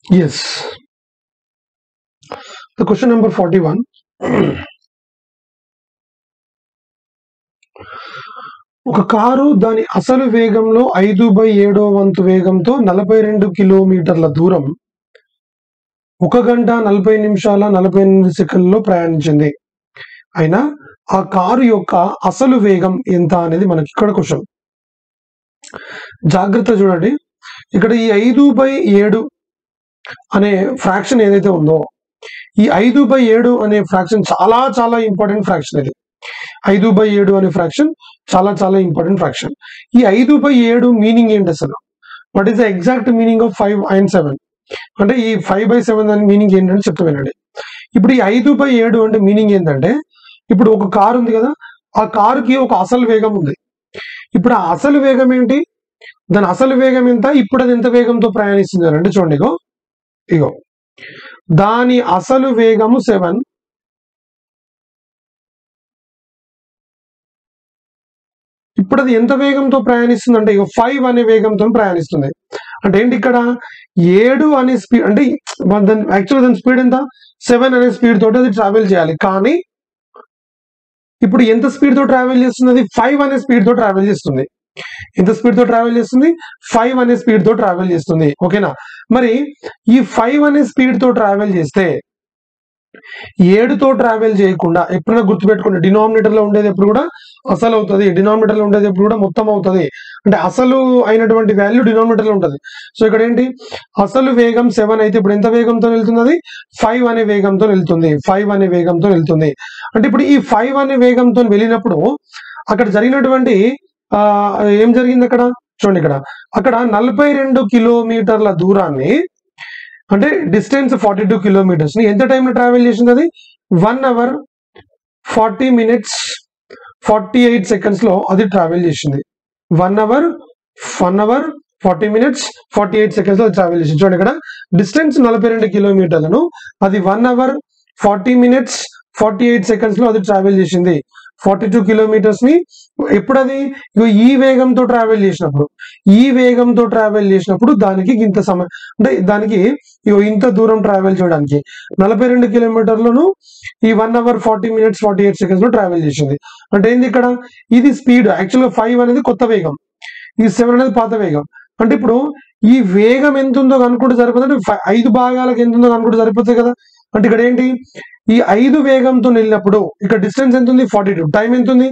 Yes. The question number 41. ఒక car దాని అసలు వేగంలో 5/7 వంతు వేగంతో 42 కిలోమీటర్ల దూరం 1 గంట 40 నిమిషాల 48 సెకండ్లలో ప్రయాణించింది. అయినా ఆ కారు యొక్క అసలు వేగం ఎంత అనేది మనకి ఇక్కడ క్వశ్చన్. జాగ్రత్త చూడండి, ఇక్కడ ఈ 5/7 అనే ఫ్రాక్షన్ ఏదైతే ఉందో, ఈ 5/7 అనే ఫ్రాక్షన్ చాలా చాలా ఇంపార్టెంట్ ఫ్రాక్షన్. ఇది 5/7 అనే ఫ్రాక్షన్ చాలా చాలా ఇంపార్టెంట్ ఫ్రాక్షన్. ఈ 5/7 మీనింగ్ ఏంటి అసలు? What is the exact meaning of 5 and 7? అంటే ఈ 5/7 అనే మీనింగ్ ఏంటంటే చెప్తా వినండి. ఇప్పుడు ఈ 5/7 అంటే మీనింగ్ ఏంటంటే, ఇప్పుడు ఒక కారు ఉంది కదా, ఆ కారుకి ఒక అసలు వేగం ఉంది. ఇప్పుడు ఆ అసలు వేగం ఏంటి, దాని అసలు వేగం ఎంత, ఇప్పుడు అది ఎంత వేగంతో ప్రయాణిస్తుంది అంటే చూడండి, ఇగో దాని అసలు వేగము 7, ఇప్పుడు అది ఎంత వేగంతో ప్రయాణిస్తుంది అంటే 5 అనే వేగంతో ప్రయాణిస్తుంది. అంటే ఏంటి, ఇక్కడ 7 అనే స్పీడ్ అంటే యాక్చువల్గా దాని స్పీడ్ ఎంత, 7 అనే స్పీడ్ తోటి అది ట్రావెల్ చేయాలి. కానీ ఇప్పుడు ఎంత స్పీడ్ తో ట్రావెల్ చేస్తుంది, అది 5 అనే స్పీడ్ తో ట్రావెల్ చేస్తుంది. ఎంత స్పీడ్ తో ట్రావెల్ చేస్తుంది, 5 అనే స్పీడ్ తో ట్రావెల్ చేస్తుంది. ఓకేనా? మరి ఈ 5 అనే స్పీడ్ తో ట్రావెల్ చేస్తే 7తో ట్రావెల్ చేయకుండా, ఎప్పుడైనా గుర్తుపెట్టుకోండి, డినామినేటర్ లో ఉండేది ఎప్పుడు కూడా అసలు అవుతుంది, డినామినేటర్ లో ఉండేది ఎప్పుడు కూడా మొత్తం అవుతుంది. అంటే అసలు అయినటువంటి వాల్యూ డినామినేటర్ లో ఉంటుంది. సో ఇక్కడ ఏంటి, అసలు వేగం 7 అయితే ఇప్పుడు ఎంత వేగంతో వెళ్తుంది, అది 5 అనే వేగంతో వెళ్తుంది. 5 అనే వేగంతో వెళ్తుంది. అంటే ఇప్పుడు ఈ 5 అనే వేగంతో వెళ్ళినప్పుడు అక్కడ జరిగినటువంటి ఏం జరిగింది అక్కడ చూడండి, అక్కడ 42 కిలోమీటర్ల దూరాన్ని, అంటే డిస్టెన్స్ 42 కిలోమీటర్స్ ని ఎంత టైంలో ట్రావెల్ చేసింది, అది 1 hour 40 minutes 48 seconds లో అది ట్రావెల్ చేసింది. 1 hour 40 minutes 48 seconds లో ట్రావెల్ చేసింది. చూడండి, ఇక్కడ డిస్టెన్స్ 42 కిలోమీటర్లను అది 1 hour 40 minutes 48 seconds లో అది ట్రావెల్ చేసింది. 42 కిలోమీటర్స్ ని ఎప్పుడు అది ఈ వేగంతో ట్రావెల్ చేసినప్పుడు దానికి ఇంత సమయం, అంటే దానికి ఇంత దూరం ట్రావెల్ చేయడానికి 42 కిలోమీటర్లను ఈ 1 hour 40 minutes 48 seconds లో ట్రావెల్ చేసింది. అంటే ఏంది ఇక్కడ, ఇది స్పీడ్. యాక్చువల్గా 5 అనేది కొత్త వేగం, ఈ 7 అనేది పాత వేగం. అంటే ఇప్పుడు ఈ వేగం ఎంత ఉందో కనుక్కుంటే సరిపోతుంది, అంటే 5 భాగాలకు ఎంత ఉందో కనుక్కుంటే సరిపోతుంది కదా. అంటే ఇక్కడ ఏంటి, ఈ 5 వేగంతో వెళ్ళినప్పుడు ఇక్కడ డిస్టెన్స్ ఎంత ఉంది, 42. టైం ఎంత ఉంది,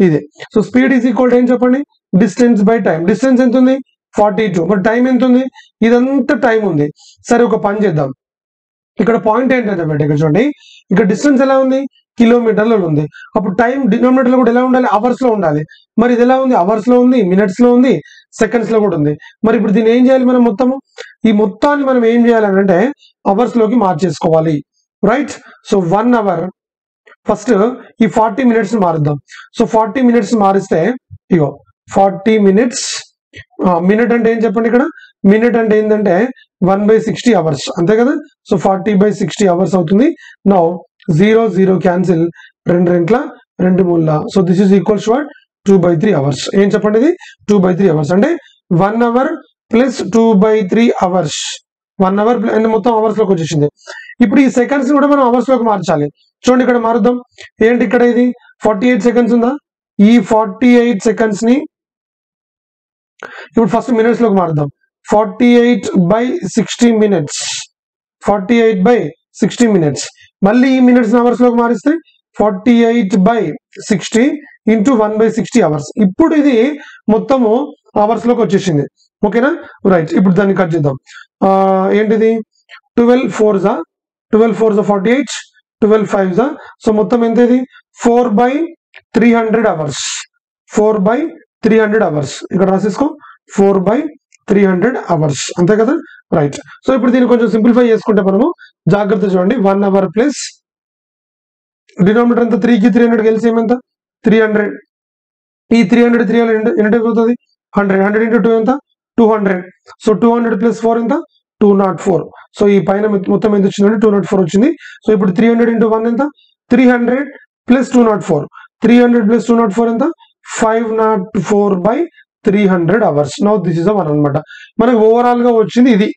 ఇది. So speed is equal to ఏం చెప్పండి, డిస్టెన్స్ బై టైం. డిస్టెన్స్ ఎంత ఉంది, 42. మరి టైం ఎంత ఉంది, ఇదంతా టైం ఉంది. సరే, ఒక పని చేద్దాం. ఇక్కడ పాయింట్ ఏంటంటే ఇక్కడ చూడండి, ఇక్కడ డిస్టెన్స్ ఎలా ఉంది, కిలోమీటర్లలో ఉంది. అప్పుడు టైం డినామినేటర్ లో కూడా ఎలా ఉండాలి, అవర్స్ లో ఉండాలి. మరి ఇది ఎలా ఉంది, అవర్స్ లో ఉంది, మినిట్స్ లో ఉంది, సెకండ్స్ లో కూడా ఉంది. మరి ఇప్పుడు దీన్ని ఏం చేయాలి మనం, ఈ మొత్తాన్ని మనం ఏం చేయాలి అంటే అవర్స్ లోకి మార్చేసుకోవాలి, రైట్? సో 1 hour ఫస్ట్ ఈ 40 minutes మారుద్దాం. సో 40 minutes మారిస్తే 40 minutes, మినిట్ అంటే ఏం చెప్పండి, ఇక్కడ మినిట్ అంటే ఏంటంటే 1/60 hours, అంతే కదా. సో 40/60 hours అవుతుంది. నౌ 0 0 క్యాన్సిల్, 2 రెంట్ల 2 మూల. So this is equals to 2/3 hours. ఏం చెప్పండి, ఇది 2/3 hours. అంటే 1 hour ప్లస్ 2/3 hours. 1 hour మొత్తం అవర్స్ లోకి వచ్చేసింది. ఇప్పుడు ఈ సెకండ్స్ కూడా మనం అవర్స్ లోకి మార్చాలి. చూడండి, ఇక్కడ మారుద్దాం. ఏంటి, ఇక్కడ ఇది 48 seconds ఉందా, ఈ 48 seconds ని ఇప్పుడు ఫస్ట్ మినిట్స్ లోకి మారుద్దాం. 48/60 minutes, 48/60 minutes. మళ్ళీ ఈ మినిట్స్ అవర్స్ లోకి మారిస్తే 48/60 ఇంటూ 1/60 hours. ఇప్పుడు ఇది మొత్తము అవర్స్ లోకి వచ్చేసింది. ఓకేనా, రైట్. ఇప్పుడు దాన్ని కట్ చేద్దాం. ఏంటిది, 12 4s 48, 12 5s. సో మొత్తం ఎంత, ఇది 4/300 hours. 4/300 hours ఇక్కడ రాసేసుకో, 4/300 hours, అంతే కదా, రైట్. సో ఇప్పుడు దీన్ని కొంచెం సింప్లిఫై చేసుకుంటే మనము, జాగ్రత్త చూడండి, 1 hour ప్లస్ డినామినేటర్ ఎంత, 3కి 300 కలిసి ఏమంత 300. ఈ 300 ఎన్ని టైప్ అవుతుంది, 100. 100 into 2 ఎంత, 200. సో 200 + 4 ఎంత, 204. సో ఈ పైన మొత్తం ఎంత వచ్చిందంటే 204 వచ్చింది. సో ఇప్పుడు 300 into 1 ఎంత, 300 + 204. 300 + 204 ఎంత, 504/300. 300 hours. Now this is the one అనమాట. మనకు ఓవరాల్ గా వచ్చింది ఇది.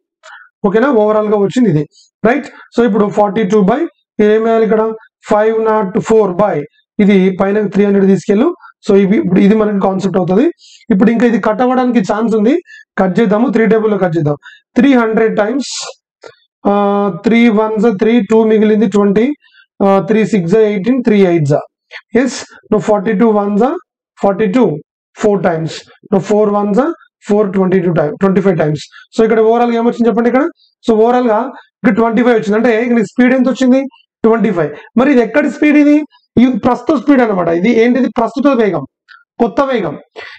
ఓకేనా, ఓవరాల్ గా వచ్చింది ఇది, రైట్. సో ఇప్పుడు 42 బై ఏం వేయాలి ఇక్కడ 504 బై ఇది పైన 300 తీసుకెళ్ళు. సో ఇప్పుడు ఇది మనకి కాన్సెప్ట్ అవుతుంది. ఇప్పుడు ఇంకా ఇది కట్ అవ్వడానికి ఛాన్స్ ఉంది, కట్ చేద్దాము. 3 టేబుల్ లో కట్ చేద్దాం. 300 టైమ్స్ 3 1s 3 2 మిగిలింది 20 3 6 18 3 8s. Yes, no 42 1s 42 4 times, no 4 1s 4 22 times 25 times. So ఇక్కడ ఓవరాల్ గా ఏమొచ్చింది చెప్పండి ఇక్కడ. సో ఓవరాల్ గా ఇక్కడ 25 వచ్చింది. అంటే ఇక్కడ స్పీడ్ ఎంత వచ్చింది 25. మరి ఇది ఎక్కడి స్పీడ్, ఇది ప్రస్తుత స్పీడ్ అనమాట. ఇది ఏంటిది ప్రస్తుత వేగం, కొత్త వేగం.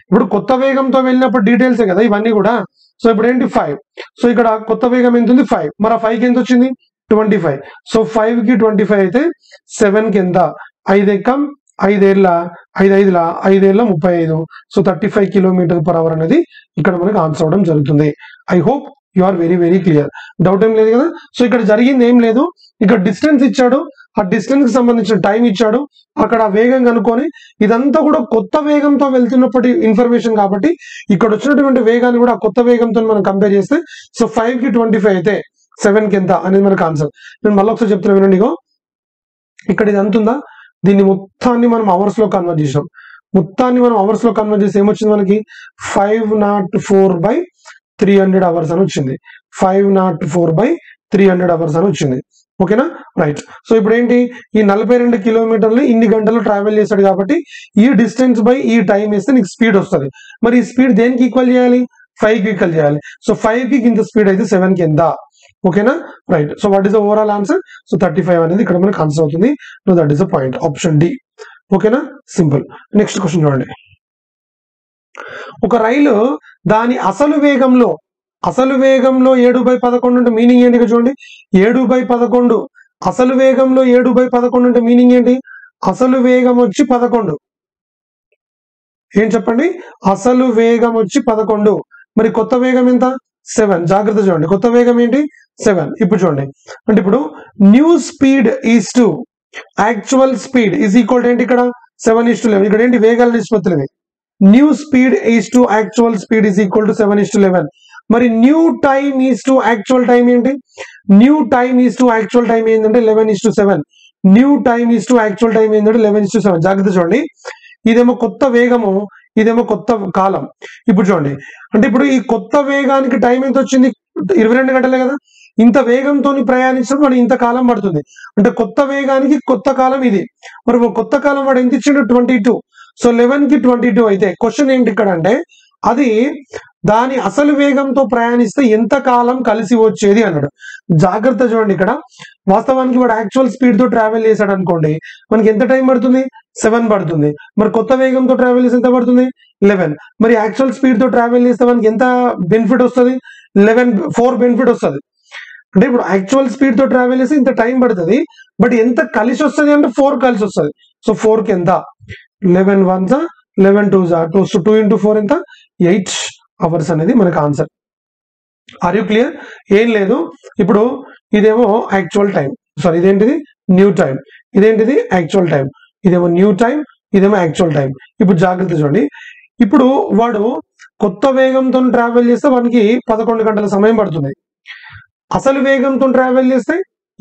ఇప్పుడు కొత్త వేగంతో వెళ్ళినప్పుడు డీటెయిల్సే కదా ఇవన్నీ కూడా. సో ఇప్పుడు ఏంటి 5. సో ఇక్కడ కొత్త వేగం ఎంత ఉంది 5. మరి 5 కి ఎంత వచ్చింది 25. సో 5 కి 25 అయితే 7 కి ఎంత 5 ఎక్కం 5 ఏళ్ళ 5 5ల 5 ఏళ్ళ 35. సో 35 km/h అనేది ఇక్కడ మనకు ఆన్సర్ అవడం జరుగుతుంది. I hope you are very very clear. Doubt ఏం లేదు కదా. సో ఇక్కడ జరిగింది ఏం లేదు, ఇక్కడ డిస్టెన్స్ ఇచ్చాడు, ఆ డిస్టెన్స్ కి సంబంధించిన టైం ఇచ్చాడు, అక్కడ వేగం కనుక్కొని ఇదంతా కూడా కొత్త వేగంతో వెళ్తున్నప్పటి ఇన్ఫర్మేషన్ కాబట్టి ఇక్కడ వచ్చినటువంటి వేగాన్ని కూడా కొత్త వేగంతో మనం కంపేర్ చేస్తే సో 5 కి 25 అయితే 7 కి ఎంత అనేది మనకు ఆన్సర్. నేను మళ్ళీ ఒకసారి చెప్తున్నా వినండి. ఇక్కడ ఇది ఎంత ఉందా, దీన్ని మొత్తాన్ని మనం అవర్స్ లో కన్వర్ట్ చేసాం. మొత్తాన్ని మనం అవర్స్ లో కన్వర్ట్ చేసి ఏమొచ్చింది మనకి 504 బై 300 hours అని వచ్చింది. 504 బై 300 hours అని వచ్చింది. ఓకేనా, రైట్. సో ఇప్పుడు ఏంటి, ఈ 42 కిలోమీటర్లు ఇన్ని గంటలు ట్రావెల్ చేశాడు కాబట్టి ఈ డిస్టెన్స్ బై ఈ టైం వేస్తే నీకు స్పీడ్ వస్తుంది. మరి ఈ స్పీడ్ దేనికి ఈక్వల్ చేయాలి, 5 కి ఈక్వల్ చేయాలి. సో 5 కి ఇంత స్పీడ్ అయితే 7 కి ఎంత. ఓకేనా, right. So what is the overall answer. So 35 అనేది ఇక్కడ మనకు ఆన్సర్ అవుతుంది. No that is the point, option D. ఓకేనా, సింపుల్. నెక్స్ట్ క్వశ్చన్ చూడండి. ఒక రైలు దాని అసలు వేగంలో 7/11 అంటే మీనింగ్ ఏంటి చూడండి. 7/11 అసలు వేగంలో 7/11 అంటే మీనింగ్ ఏంటి, అసలు వేగం వచ్చి 11. ఏం చెప్పండి, అసలు వేగం వచ్చి 11. మరి కొత్త వేగం ఎంత 7. జాగ్రత్త చూడండి, కొత్త వేగం ఏంటి 7. ఇప్పుడు చూడండి, అంటే ఇప్పుడు new speed is to actual speed is equal ఏంటి ఇక్కడ 7:11. ఇక్కడ ఏంటి వేగాల నిష్పత్తులు ఇవి. New speed is to actual speed is equal to 7:11. మరి new time is to actual time ఏంటి, new time is to actual time ఏంటంటే 11:7. New time is to actual time ఏంటంటే 11:7. జాగ్రత్త చూడండి, ఇదేమో కొత్త వేగము, ఇదేమో కొత్త కాలం. ఇప్పుడు చూడండి, అంటే ఇప్పుడు ఈ కొత్త వేగానికి టైం ఎంత వచ్చింది 22 గంటలే కదా. ఇంత వేగంతో ప్రయాణించడం వాడు ఇంత కాలం పడుతుంది. అంటే కొత్త వేగానికి కొత్త కాలం ఇది. మరి కొత్త కాలం వాడు ఎంత ఇచ్చిండు 22. సో 11 కి 22 అయితే క్వశ్చన్ ఏంటి ఇక్కడ అంటే అది దాని అసలు వేగంతో ప్రయాణిస్తే ఎంత కాలం కలిసి వచ్చేది అన్నాడు. జాగ్రత్త చూడండి, ఇక్కడ వాస్తవానికి వాడు యాక్చువల్ స్పీడ్ తో ట్రావెల్ చేశాడు అనుకోండి, మనకి ఎంత టైం పడుతుంది 7 పడుతుంది. మరి కొత్త వేగంతో ట్రావెల్ చేస్తే ఎంత పడుతుంది 11. మరి యాక్చువల్ స్పీడ్ తో ట్రావెల్ చేస్తే మనకి ఎంత బెనిఫిట్ వస్తుంది 4 బెనిఫిట్ వస్తుంది. అంటే ఇప్పుడు యాక్చువల్ స్పీడ్ తో ట్రావెల్ చేస్తే ఇంత టైం పడుతుంది, బట్ ఎంత కలిసి వస్తుంది అంటే 4 కలిసి వస్తుంది. సో 4 కి ఎంత 11 1s 11 2s 2 into 4 ఎంత 8 hours అనేది మనకు ఆన్సర్. Are you clear. ఏం లేదు, ఇప్పుడు ఇదేమో యాక్చువల్ టైం, సారీ ఇదేంటిది న్యూ టైం, ఇదేంటిది యాక్చువల్ టైం, ఇదేమో న్యూ టైం, ఇదేమో యాక్చువల్ టైం. ఇప్పుడు జాగ్రత్త చూడండి, ఇప్పుడు వాడు కొత్త వేగంతో ట్రావెల్ చేస్తే వానికి 11 గంటల సమయం పడుతుంది. అసలు వేగంతో ట్రావెల్ చేస్తే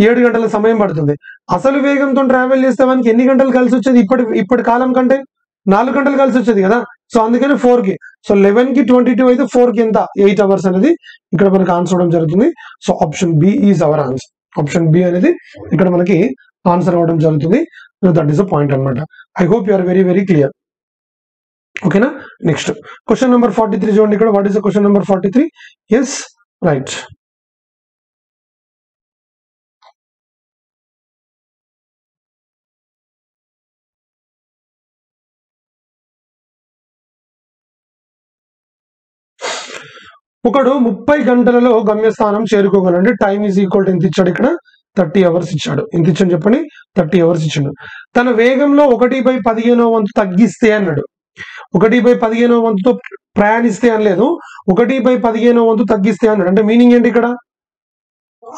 7 గంటల సమయం పడుతుంది. అసలు వేగంతో ట్రావెల్ చేస్తే మనకి ఎన్ని గంటలు కలిసి వచ్చేది ఇప్పటి కాలం కంటే 4 గంటలు కలిసి వచ్చేది కదా. సో అందుకని 4 కి. సో 11 కి 22 అయితే 4 కి ఎంత 8 hours అనేది ఇక్కడ మనకి ఆన్సర్ అవడం జరుగుతుంది. So option B is our answer. Option B అనేది ఇక్కడ మనకి ఆన్సర్ అవ్వడం జరుగుతుంది. దట్ ఈస్ అ పాయింట్ అనమాట. I hope you are very very clear. ఓకేనా, నెక్స్ట్ క్వశ్చన్ నెంబర్ 43 చూడండి. ఇక్కడ what is the question number 43. Yes, right. ఒకడు 30 గంటలలో గమ్యస్థానం చేరుకోగలంటే టైం ఈజ్ ఈక్వల్ టు ఎంత ఇచ్చాడు ఇక్కడ 30 hours ఇచ్చాడు. ఎంత ఇచ్చాడు చెప్పండి 30 hours ఇచ్చాడు. తన వేగంలో 1/15వ వంతు తగ్గిస్తే అన్నాడు. 1/15వ వంతుతో ప్రయాణిస్తే అనలేదు, 1/15వ వంతు తగ్గిస్తే అన్నాడు. అంటే మీనింగ్ ఏంటి ఇక్కడ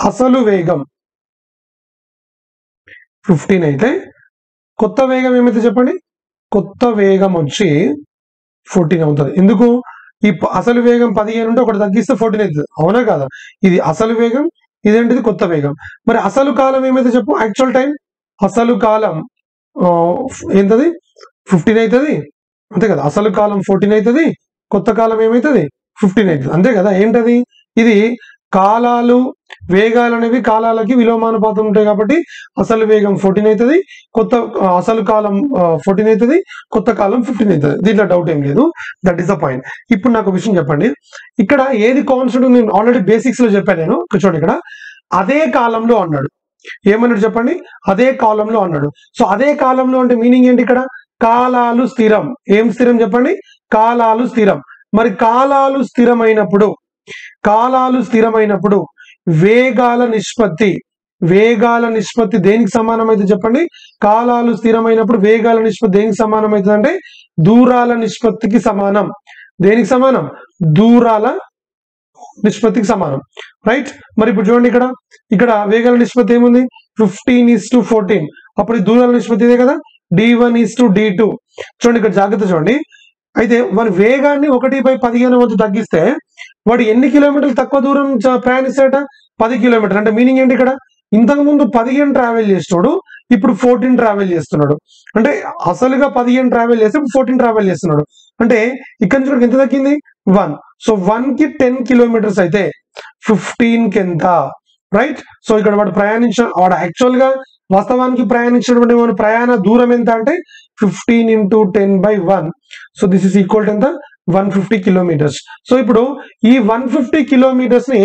అసలు వేగం 15 అయితే కొత్త వేగం ఏమైతే చెప్పండి, కొత్త వేగం వచ్చి 14 అవుతుంది. ఎందుకు ఈ అసలు వేగం 15 ఉంటే ఒకటి తగ్గిస్తే 14 అవుతుంది, అవునా కాదా? ఇది అసలు వేగం, ఇదేంటిది కొత్త వేగం. మరి అసలు కాలం ఏమైతే చెప్పు, యాక్చువల్ టైం అసలు కాలం ఏంటది 15 అవుతుంది, అంతే కదా? అసలు కాలం 14 అవుతుంది, కొత్త కాలం ఏమవుతుంది 15 అవుతుంది, అంతే కదా? ఏంటది? ఇది కాలాలు వేగాలు అనేవి కాలాలకి విలోమానుపాతం ఉంటాయి కాబట్టి అసలు వేగం 14 అవుతుంది, కొత్త అసలు కాలం 14 అవుతుంది, కొత్త కాలం 15 అవుతుంది. దీంట్లో డౌట్ ఏం లేదు, దట్ ఈస్ ద పాయింట్. ఇప్పుడు నాకు విషయం చెప్పండి, ఇక్కడ ఏది కాన్స్టెంట్? నేను ఆల్రెడీ బేసిక్స్ లో చెప్పాను. నేను చూడండి, ఇక్కడ అదే కాలంలో అన్నాడు. ఏమన్నాడు చెప్పండి? అదే కాలంలో అన్నాడు. సో అదే కాలంలో అంటే మీనింగ్ ఏంటి? ఇక్కడ కాలాలు స్థిరం. ఏం స్థిరం చెప్పండి? కాలాలు స్థిరం. మరి కాలాలు స్థిరమైనప్పుడు వేగాల నిష్పత్తి దేనికి సమానమైతే చెప్పండి? కాలాలు స్థిరమైనప్పుడు వేగాల నిష్పత్తి దేనికి సమానమైతుంది అంటే దూరాల నిష్పత్తికి సమానం. దేనికి సమానం? దూరాల నిష్పత్తికి సమానం, రైట్? మరి ఇప్పుడు చూడండి, ఇక్కడ వేగాల నిష్పత్తి ఏముంది? 15:14. అప్పుడు ఈ దూరాల నిష్పత్తి ఇదే కదా, D1:D2. చూడండి ఇక్కడ జాగ్రత్త చూడండి. అయితే వారి వేగాన్ని 1/15 వంతు తగ్గిస్తే వాడు ఎన్ని కిలోమీటర్లు తక్కువ దూరం ప్రయాణిస్తాడట? 10 కిలోమీటర్లు. అంటే మీనింగ్ ఏంటి? ఇక్కడ ఇంతకు ముందు 15 ట్రావెల్ చేస్తున్నాడు, ఇప్పుడు 14 ట్రావెల్ చేస్తున్నాడు. అంటే అసలుగా 15 ట్రావెల్ చేస్తే 14 ట్రావెల్ చేస్తున్నాడు. అంటే ఇక్కడ నుంచి ఎంత తగ్గింది? 1. సో 1 కి 10 కిలోమీటర్స్ అయితే 15 కి ఎంత, రైట్? సో ఇక్కడ వాడు యాక్చువల్ గా వాస్తవానికి ప్రయాణించినటువంటి ప్రయాణ దూరం ఎంత అంటే 15 × 10/1. So this is equal to ఎంత? 150 కిలోమీటర్స్. సో ఇప్పుడు ఈ 150 కిలోమీటర్స్ ని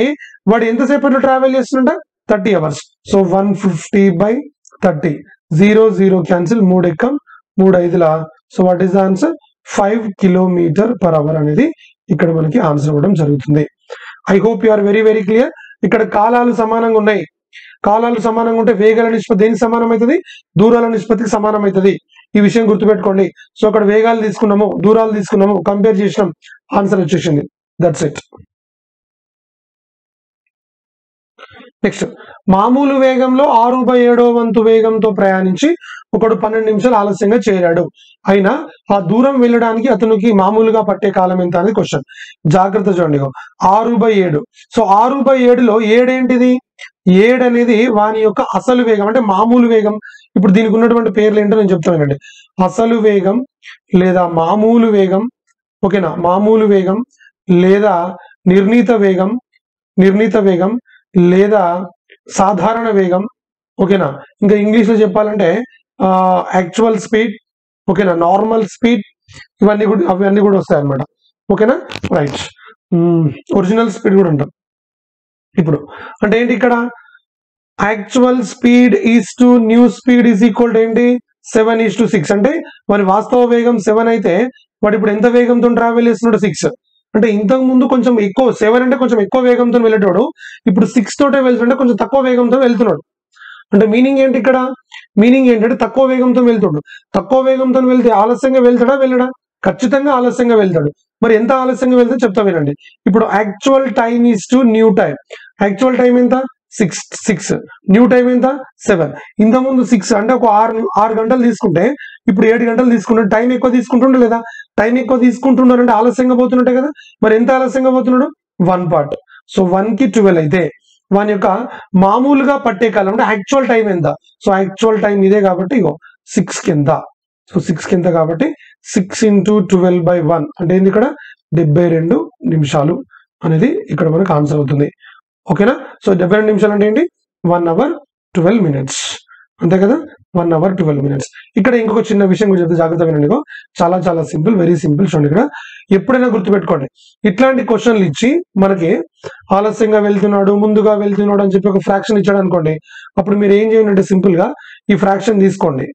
వాడు ఎంతసేపట్లో ట్రావెల్ చేస్తుంట? 30 అవర్స్. సో 150/30, 0 0 క్యాన్సిల్, 3 ఎక్కం 3 5ల. So what is the answer? 5 km/h అనేది ఇక్కడ మనకి ఆన్సర్ ఇవ్వడం జరుగుతుంది. I hope you are very very clear. ఇక్కడ కాలాలు సమానంగా ఉన్నాయి. కాలాలు సమానంగా ఉంటే వేగాల నిష్పత్తి దేనికి సమానం అవుతుంది? దూరాల నిష్పత్తికి సమానం అవుతుంది. ఈ విషయం గుర్తుపెట్టుకోండి. సో అక్కడ వేగాలు తీసుకున్నాము, దూరాలు తీసుకున్నాము, కంపేర్ చేసినాం, ఆన్సర్ వచ్చేసింది. That's it. నెక్స్ట్, మామూలు వేగంలో 6/7 వంతు వేగంతో ప్రయాణించి ఒకడు 12 నిమిషాలు ఆలస్యంగా చేరాడు. అయినా ఆ దూరం వెళ్ళడానికి అతనికి మామూలుగా పట్టే కాలం ఎంత అనేది క్వశ్చన్. జాగ్రత్త చూడండి, 6/7. సో 6/7లో 7 ఏంటిది? 7 అనేది వాని యొక్క అసలు వేగం, అంటే మామూలు వేగం. ఇప్పుడు దీనికి ఉన్నటువంటి పేర్లు ఏంటో నేను చెప్తానండి. అసలు వేగం లేదా మామూలు వేగం, ఓకేనా? మామూలు వేగం లేదా నిర్ణీత వేగం లేదా సాధారణ వేగం, ఓకేనా? ఇంకా ఇంగ్లీష్ లో చెప్పాలంటే యాక్చువల్ స్పీడ్, ఓకేనా? నార్మల్ స్పీడ్, అవన్నీ కూడా వస్తాయి అన్నమాట, ఓకేనా? రైట్. ఒరిజినల్ స్పీడ్ కూడా ఉంటాం. ఇప్పుడు అంటే ఏంటి? ఇక్కడ actual speed is to new speed is equal to ఏంటి? 7:6. అంటే మరి వాస్తవ వేగం 7 అయితే వాడు ఇప్పుడు ఎంత వేగంతో ట్రావెల్ చేస్తున్నాడు? 6. అంటే ఇంతకు ముందు కొంచెం ఎక్కువ, 7 అంటే కొంచెం ఎక్కువ వేగంతో వెళ్ళేటోడు, ఇప్పుడు 6 తోటే వెళ్తుంటే కొంచెం తక్కువ వేగంతో వెళ్తున్నాడు. అంటే మీనింగ్ ఏంటి? ఇక్కడ మీనింగ్ ఏంటంటే తక్కువ వేగంతో వెళ్తాడు. తక్కువ వేగంతో వెళ్తే ఆలస్యంగా వెళ్తాడా? వెళ్ళడా? ఖచ్చితంగా ఆలస్యంగా వెళ్తాడు. మరి ఎంత ఆలస్యంగా వెళ్తే చెప్తా వినండి. ఇప్పుడు actual time is to new time. Actual time ఎంత? 6. న్యూ టైం ఎంత? 7. ఇంతకుముందు 6 అంటే ఒక 6 గంటలు తీసుకుంటే ఇప్పుడు 7 గంటలు తీసుకుంటే టైం ఎక్కువ తీసుకుంటుండే లేదా? టైం ఎక్కువ తీసుకుంటున్నారంటే ఆలస్యంగా పోతున్నట్టే కదా. మరి ఎంత ఆలస్యంగా పోతున్నాడు? 1 పార్ట్. సో 1 కి 12 అయితే వాని యొక్క మామూలుగా పట్టే కాలం అంటే యాక్చువల్ టైం ఎంత? సో యాక్చువల్ టైం ఇదే కాబట్టి 6 కి ఎంత? సో 6 కి ఎంత కాబట్టి 6 × 12/1 అంటే ఏంది? ఇక్కడ 72 నిమిషాలు అనేది ఇక్కడ మనకు ఆన్సర్ అవుతుంది, ఓకేనా? సో 72 నిమిషాలు అంటే ఏంటి? 1 hour 12 minutes, అంతే కదా? 1 hour 12 minutes. ఇక్కడ ఇంకొక చిన్న విషయం గురించి చెప్తే జాగ్రత్తగా వినండి. చాలా చాలా సింపుల్, వెరీ సింపుల్. చూడండి, ఇక్కడ ఎప్పుడైనా గుర్తుపెట్టుకోండి, ఇట్లాంటి క్వశ్చన్లు ఇచ్చి మనకి ఆలస్యంగా వెళ్తున్నాడు, ముందుగా వెళ్తున్నాడు అని చెప్పి ఒక ఫ్రాక్షన్ ఇచ్చాడు అనుకోండి, అప్పుడు మీరు ఏం చేయండి అంటే సింపుల్ గా ఈ ఫ్రాక్షన్ తీసుకోండి.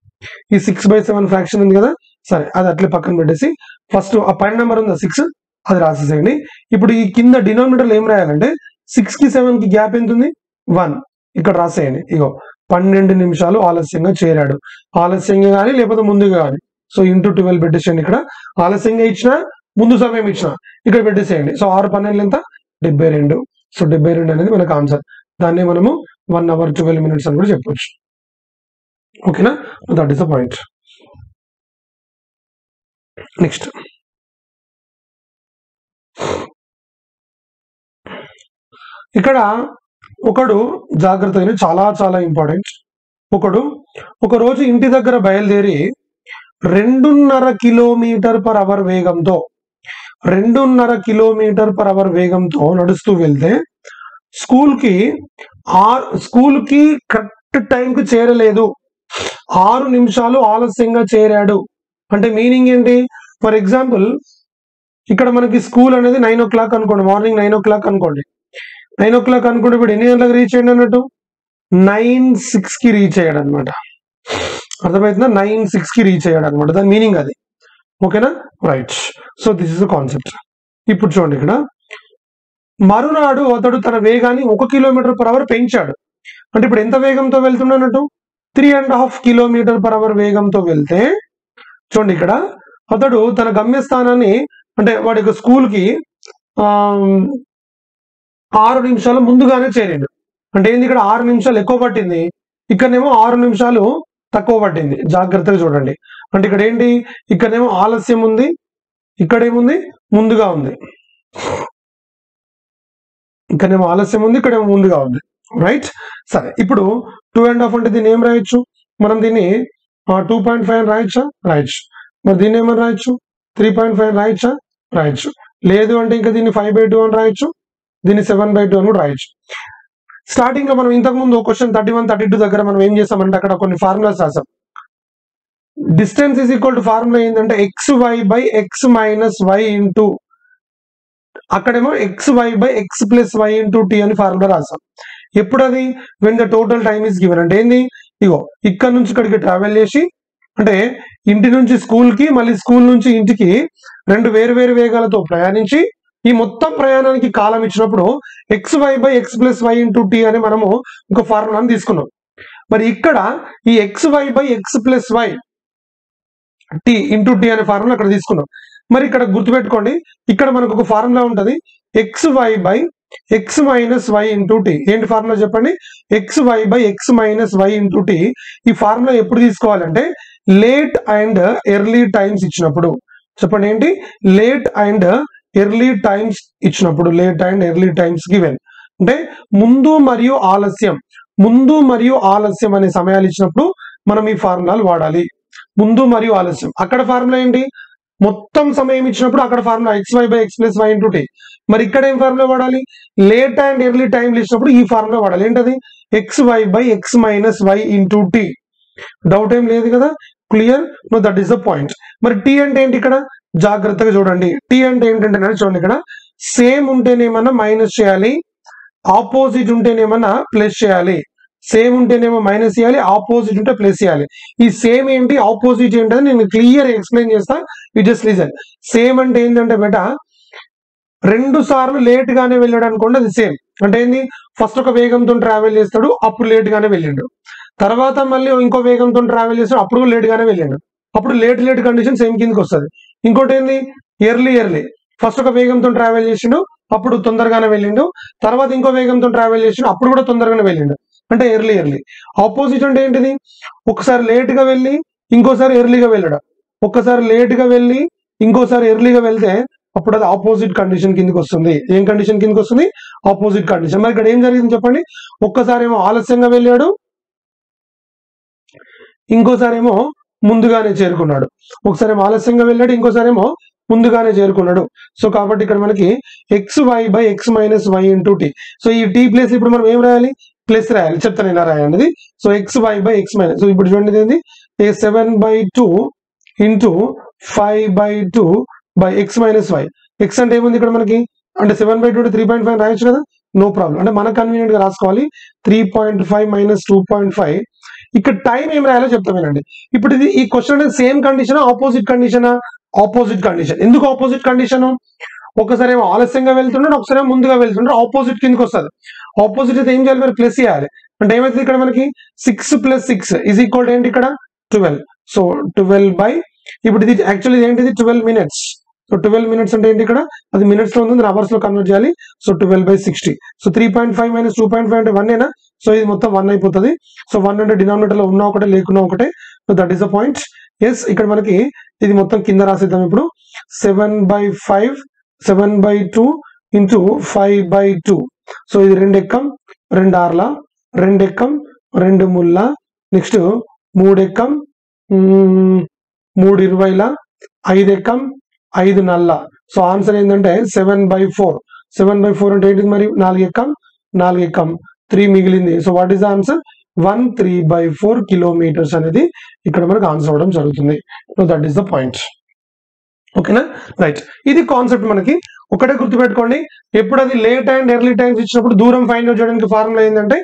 ఈ 6/7 ఫ్రాక్షన్ ఉంది కదా, సరే అది అట్లే పక్కన పెట్టేసి ఫస్ట్ ఆ పైన నెంబర్ ఉందా 6 అది రాసేసేయండి. ఇప్పుడు ఈ కింద డినామినేటర్లో ఏం రాయాలంటే 6 కి 7 కి గ్యాప్ ఎంత ఉంది? 1. ఇక్కడ రాసేయండి. 12 నిమిషాలు ఆలస్యంగా చేరాడు. ఆలస్యంగా కానీ లేకపోతే ముందుగా కానీ. సో ఇంటూ 12 పెట్టేసేయండి. ఇక్కడ ఆలస్యంగా ఇచ్చినా ముందు సమయం ఇచ్చినా ఇక్కడ పెట్టేసేయండి. సో 6 12 ఎంత? 72. సో 72 అనేది మనకు ఆన్సర్. దాన్ని మనము 1 hour 12 minutes అని కూడా చెప్పొచ్చు, ఓకేనా? That is the point. Next, ఇక్కడ ఒకడు జాగ్రత్తగా, చాలా చాలా ఇంపార్టెంట్. ఒక రోజు ఇంటి దగ్గర బయలుదేరి 2.5 km/h వేగంతో 2.5 km/h వేగంతో నడుస్తూ వెళ్తే స్కూల్కి కరెక్ట్ టైంకి చేరలేదు, 6 నిమిషాలు ఆలస్యంగా చేరాడు అంటే మీనింగ్ ఏంటి? ఫర్ ఎగ్జాంపుల్ ఇక్కడ మనకి స్కూల్ అనేది 9 o'clock అనుకోండి, మార్నింగ్ 9 o'clock అనుకోండి. 9 o'clock అనుకుంటే ఇప్పుడు ఎన్ని గంటలకు రీచ్ అయ్యండి అన్నట్టు? 9:06కి రీచ్ అయ్యాడు అనమాట. అర్థమవుతుందా? 9:06కి రీచ్ అయ్యాడు అనమాట, దాని మీనింగ్ అది. ఓకేనా? Right. So this is the concept. ఇప్పుడు చూడండి, ఇక్కడ మరునాడు అతడు తన వేగాన్ని 1 km/h పెంచాడు. అంటే ఇప్పుడు ఎంత వేగంతో వెళ్తున్నట్టు? 3.5 km/h వేగంతో వెళ్తే చూడండి, ఇక్కడ అతడు తన గమ్యస్థానాన్ని అంటే వాడి యొక్క స్కూల్కి 6 నిమిషాలు ముందుగానే చేరిండు. అంటే ఏంది? ఇక్కడ 6 నిమిషాలు ఎక్కువ పట్టింది, ఇక్కడనేమో 6 నిమిషాలు తక్కువ పట్టింది. జాగ్రత్తగా చూడండి. అంటే ఇక్కడ ఏంటి? ఇక్కడనేమో ఆలస్యం ఉంది, ఇక్కడేముంది? ముందుగా ఉంది. ఇక్కడేమో ఆలస్యం ఉంది, ఇక్కడేమో ముందుగా ఉంది. రైట్. సరే, ఇప్పుడు 2.5 అంటే దీన్ని ఏం రాయొచ్చు మనం? దీన్ని 2.5 అని రాయొచ్చా? రాయొచ్చు. మరి దీన్ని ఏమని రాయొచ్చు? 3.5 అని రాయొచ్చా? రాయొచ్చు. లేదు అంటే ఇంకా దీన్ని 5/2 అని రాయొచ్చు, దీన్ని 7/2 అని కూడా రాయొచ్చు. స్టార్టింగ్ లో మనం ఇంతకు ముందు క్వశ్చన్ 31, 32 దగ్గర మనం ఏం చేస్తామంటే అక్కడ కొన్ని ఫార్ములాస్ రాసాం. Distance is equal to formula ఏంటంటే xy/x-y ఇంటూ, అక్కడేమో xy/x+y/t అని ఫార్ములా రాసాం. ఎప్పుడు అది? When the total time is given. అంటే ఏంది? ఇగో ఇక్కడ నుంచి ఇక్కడికి ట్రావెల్ చేసి, అంటే ఇంటి నుంచి స్కూల్కి, మళ్ళీ స్కూల్ నుంచి ఇంటికి 2 వేరు వేగాలతో ప్రయాణించి ఈ మొత్తం ప్రయాణానికి కాలం ఇచ్చినప్పుడు xy/x+y/t అని మనము ఒక ఫార్ములాని తీసుకున్నాం. మరి ఇక్కడ ఈ xy/x+y/t అనే ఫార్ములా అక్కడ తీసుకున్నాం. మరి ఇక్కడ గుర్తుపెట్టుకోండి, ఇక్కడ మనకు ఒక ఫార్ములా ఉంటుంది, xy/x-y/t. ఏంటి ఫార్ములా చెప్పండి? xy/x-y/t. ఈ ఫార్ములా ఎప్పుడు తీసుకోవాలంటే లేట్ అండ్ ఎర్లీ టైమ్స్ ఇచ్చినప్పుడు. చెప్పండి ఏంటి? లేట్ అండ్ ఎర్లీ టైమ్స్ ఇచ్చినప్పుడు. Late and early times given అంటే ముందు మరియు ఆలస్యం అనే సమయాలు ఇచ్చినప్పుడు మనం ఈ ఫార్ములాలు వాడాలి. ముందు మరియు ఆలస్యం. అక్కడ ఫార్ములా ఏంటి? మొత్తం సమయం ఇచ్చినప్పుడు అక్కడ ఫార్ములా xy/x+y/t. మరి ఇక్కడ ఏం ఫార్ములా వాడాలి? లేట్ అండ్ ఎర్లీ టైంలు ఇచ్చినప్పుడు ఈ ఫార్ములా వాడాలి. ఏంటది? xy/x-y/t. డౌట్ ఏం లేదు కదా? Clear? No, that is the point. మరి టీ అంటే ఏంటి? ఇక్కడ జాగ్రత్తగా చూడండి. టీ అంటే ఏంటంటే చూడండి, ఇక్కడ సేమ్ ఉంటేనేమన్నా మైనస్ చేయాలి, ఆపోజిట్ ఉంటేనేమన్నా ప్లస్ చేయాలి. సేమ్ ఉంటేనేమో మైనస్ చేయాలి, ఆపోజిట్ ఉంటే ప్లస్ చేయాలి. ఈ సేమ్ ఏంటి, ఆపోజిట్ ఏంటి అని నేను క్లియర్ ఎక్స్ప్లెయిన్ చేస్తా, యూ జస్ట్ లిజన్. సేమ్ అంటే ఏంటంటే బేట 2 సార్లు లేట్ గానే వెళ్ళాడు అనుకోండి, అది సేమ్. అంటే ఏంది? ఫస్ట్ ఒక వేగంతో ట్రావెల్ చేస్తాడు, అప్పుడు లేట్ గానే వెళ్ళిండు. తర్వాత మళ్ళీ ఇంకో వేగంతో ట్రావెల్ చేస్తాడు, అప్పుడు లేట్ గానే వెళ్ళిండు. అప్పుడు లేట్ కండిషన్ సేమ్ కిందకి వస్తుంది. ఇంకోటి ఏంది? ఎర్లీ. ఫస్ట్ ఒక వేగంతో ట్రావెల్ చేసిండు, అప్పుడు తొందరగానే వెళ్ళిండు. తర్వాత ఇంకో వేగంతో ట్రావెల్ చేసిండు, అప్పుడు కూడా తొందరగానే వెళ్ళిండు. అంటే ఎర్లీ. ఆపోజిట్ అంటే ఏంటిది? ఒకసారి లేట్ గా వెళ్ళి ఇంకోసారి ఎర్లీగా వెళ్ళడం, ఒక్కసారి లేట్ గా వెళ్ళి ఇంకోసారి ఎర్లీగా వెళ్తే అప్పుడు అది ఆపోజిట్ కండిషన్ కిందకి వస్తుంది. ఏం కండిషన్ కిందకి వస్తుంది? Opposite condition. మరి ఇక్కడ ఏం జరిగింది చెప్పండి? ఒక్కసారి ఏమో ఆలస్యంగా వెళ్ళాడు, ఇంకోసారి ఏమో ముందుగానే చేరుకున్నాడు. ఒకసారి ఏమో ఆలస్యంగా వెళ్ళాడు, ఇంకోసారి ఏమో ముందుగానే చేరుకున్నాడు. సో కాబట్టి ఇక్కడ మనకి xy/x-y/t. సో ఈ t ప్లేస్ ఇప్పుడు మనం ఏం రాయాలి? ప్లస్ రాయాలి. చెప్తాను ఇలా రాయండి. So xy/x-. సో ఇప్పుడు చూడండి, ఏంది? 7/2 ఇంటూ 5/2/x-y. x అంటే ఏముంది ఇక్కడ మనకి? అంటే 7/2 అంటే 3.5 రాయొచ్చు కదా? No problem. అంటే మనకు కన్వీనియంట్ గా రాసుకోవాలి. 3.5 - 2.5. ఇక్కడ టైం ఏం రాయాలో చెప్తాం వినండి. ఇప్పుడు ఇది ఈ క్వశ్చన్ అనేది same condition, opposite condition? Opposite condition. ఎందుకు ఆపోజిట్ కండిషన్? ఒకసారి ఏమో ఆలస్యంగా వెళ్తున్నాడు, ఒకసారి ఏమో ముందుగా వెళ్తున్నాడు, ఆపోజిట్ కిందకి వస్తుంది. ఆపోజిట్ అయితే ఏం చేయాలి? మరి ప్లస్ చేయాలి. అంటే ఏమైతుంది ఇక్కడ మనకి? 6 + 6 = ఏంటి ఇక్కడ? 12. సో 12 ఇప్పుడు ఇది యాక్చువల్లీ ఏంటిది? 12 minutes. సో 12 minutes అంటే ఏంటి? ఇక్కడ అది మినిట్స్ లో ఉంది, అవర్స్ లో కన్వర్ట్ చేయాలి. సో 12/60. సో 3.5 - 2.5 అంటే 1 సో ఇది మొత్తం 1 అయిపోతుంది. సో 1 అంటే డినామినేటర్ లో ఉన్నా ఒకటే, లేకున్నా ఒకటే. So that is the point. Yes, ఇక్కడ మనకి ఇది మొత్తం కింద రాసిద్దాం. ఇప్పుడు 7/2 ఇంటూ 5/2 సో ఇది 2 ఎక్కం 2 ఆర్ల 2 ఎక్కం 2 ముళ్ళ నెక్స్ట్ 3 ఎక్కం 3 20ల 5 ఎక్కం 5 నల్ల. సో ఆన్సర్ ఏంటంటే 7/4. 7/4 అంటే ఏంటిది మరి 4 ఎక్కం 4 ఎక్కం 3 మిగిలింది. So what is the answer 1/3/4 kilometres అనేది ఇక్కడ మనకు ఆన్సర్ అవ్వడం జరుగుతుంది. So that is the point. ఓకేనా రైట్. ఇది కాన్సెప్ట్. మనకి ఒకటే గుర్తుపెట్టుకోండి, ఎప్పుడు అది లేట్ అండ్ ఎర్లీ టైమ్స్ ఇచ్చినప్పుడు దూరం ఫైండ్ అవుట్ చేయడానికి ఫార్ములా ఏంటంటే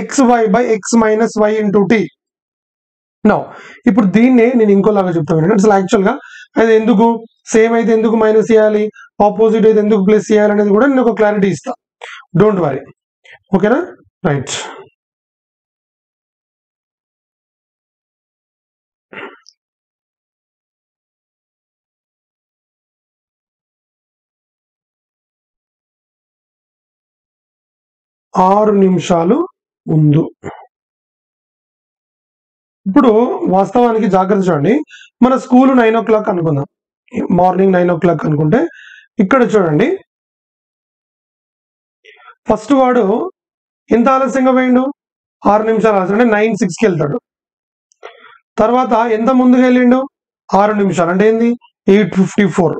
xy/x-y/t. నౌ ఇప్పుడు దీన్నే నేను ఇంకోలాగా చెప్తాను. అసలు యాక్చువల్ గా అది ఎందుకు సేమ్ అయితే ఎందుకు మైనస్ చేయాలి, ఆపోజిట్ అయితే ఎందుకు ప్లస్ చేయాలి అనేది కూడా నేను ఒక క్లారిటీ ఇస్తా. Don't worry. ఓకేనా రైట్. ఆరు నిమిషాలు ముందు. ఇప్పుడు వాస్తవానికి జాగ్రత్త చూడండి, మన స్కూల్ 9 o'clock అనుకుందాం, మార్నింగ్ 9 o'clock అనుకుంటే ఇక్కడ చూడండి ఫస్ట్ వాడు ఎంత ఆలస్యంగా పోయిండు 6 నిమిషాలు ఆలస్యం, అంటే 9:06కి వెళ్తాడు. తర్వాత ఎంత ముందుకు వెళ్ళిండు 6 నిమిషాలు, అంటే ఏంది 8:54.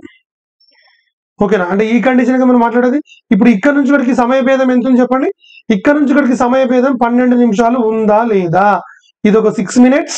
ఓకేనా, అంటే ఈ కండిషన్ మనం మాట్లాడేది. ఇప్పుడు ఇక్కడ నుంచి ఇక్కడికి సమయ భేదం ఎంత ఉంది చెప్పండి. ఇక్కడ నుంచి ఇక్కడికి సమయ భేదం 12 నిమిషాలు ఉందా లేదా. ఇదొక 6 minutes,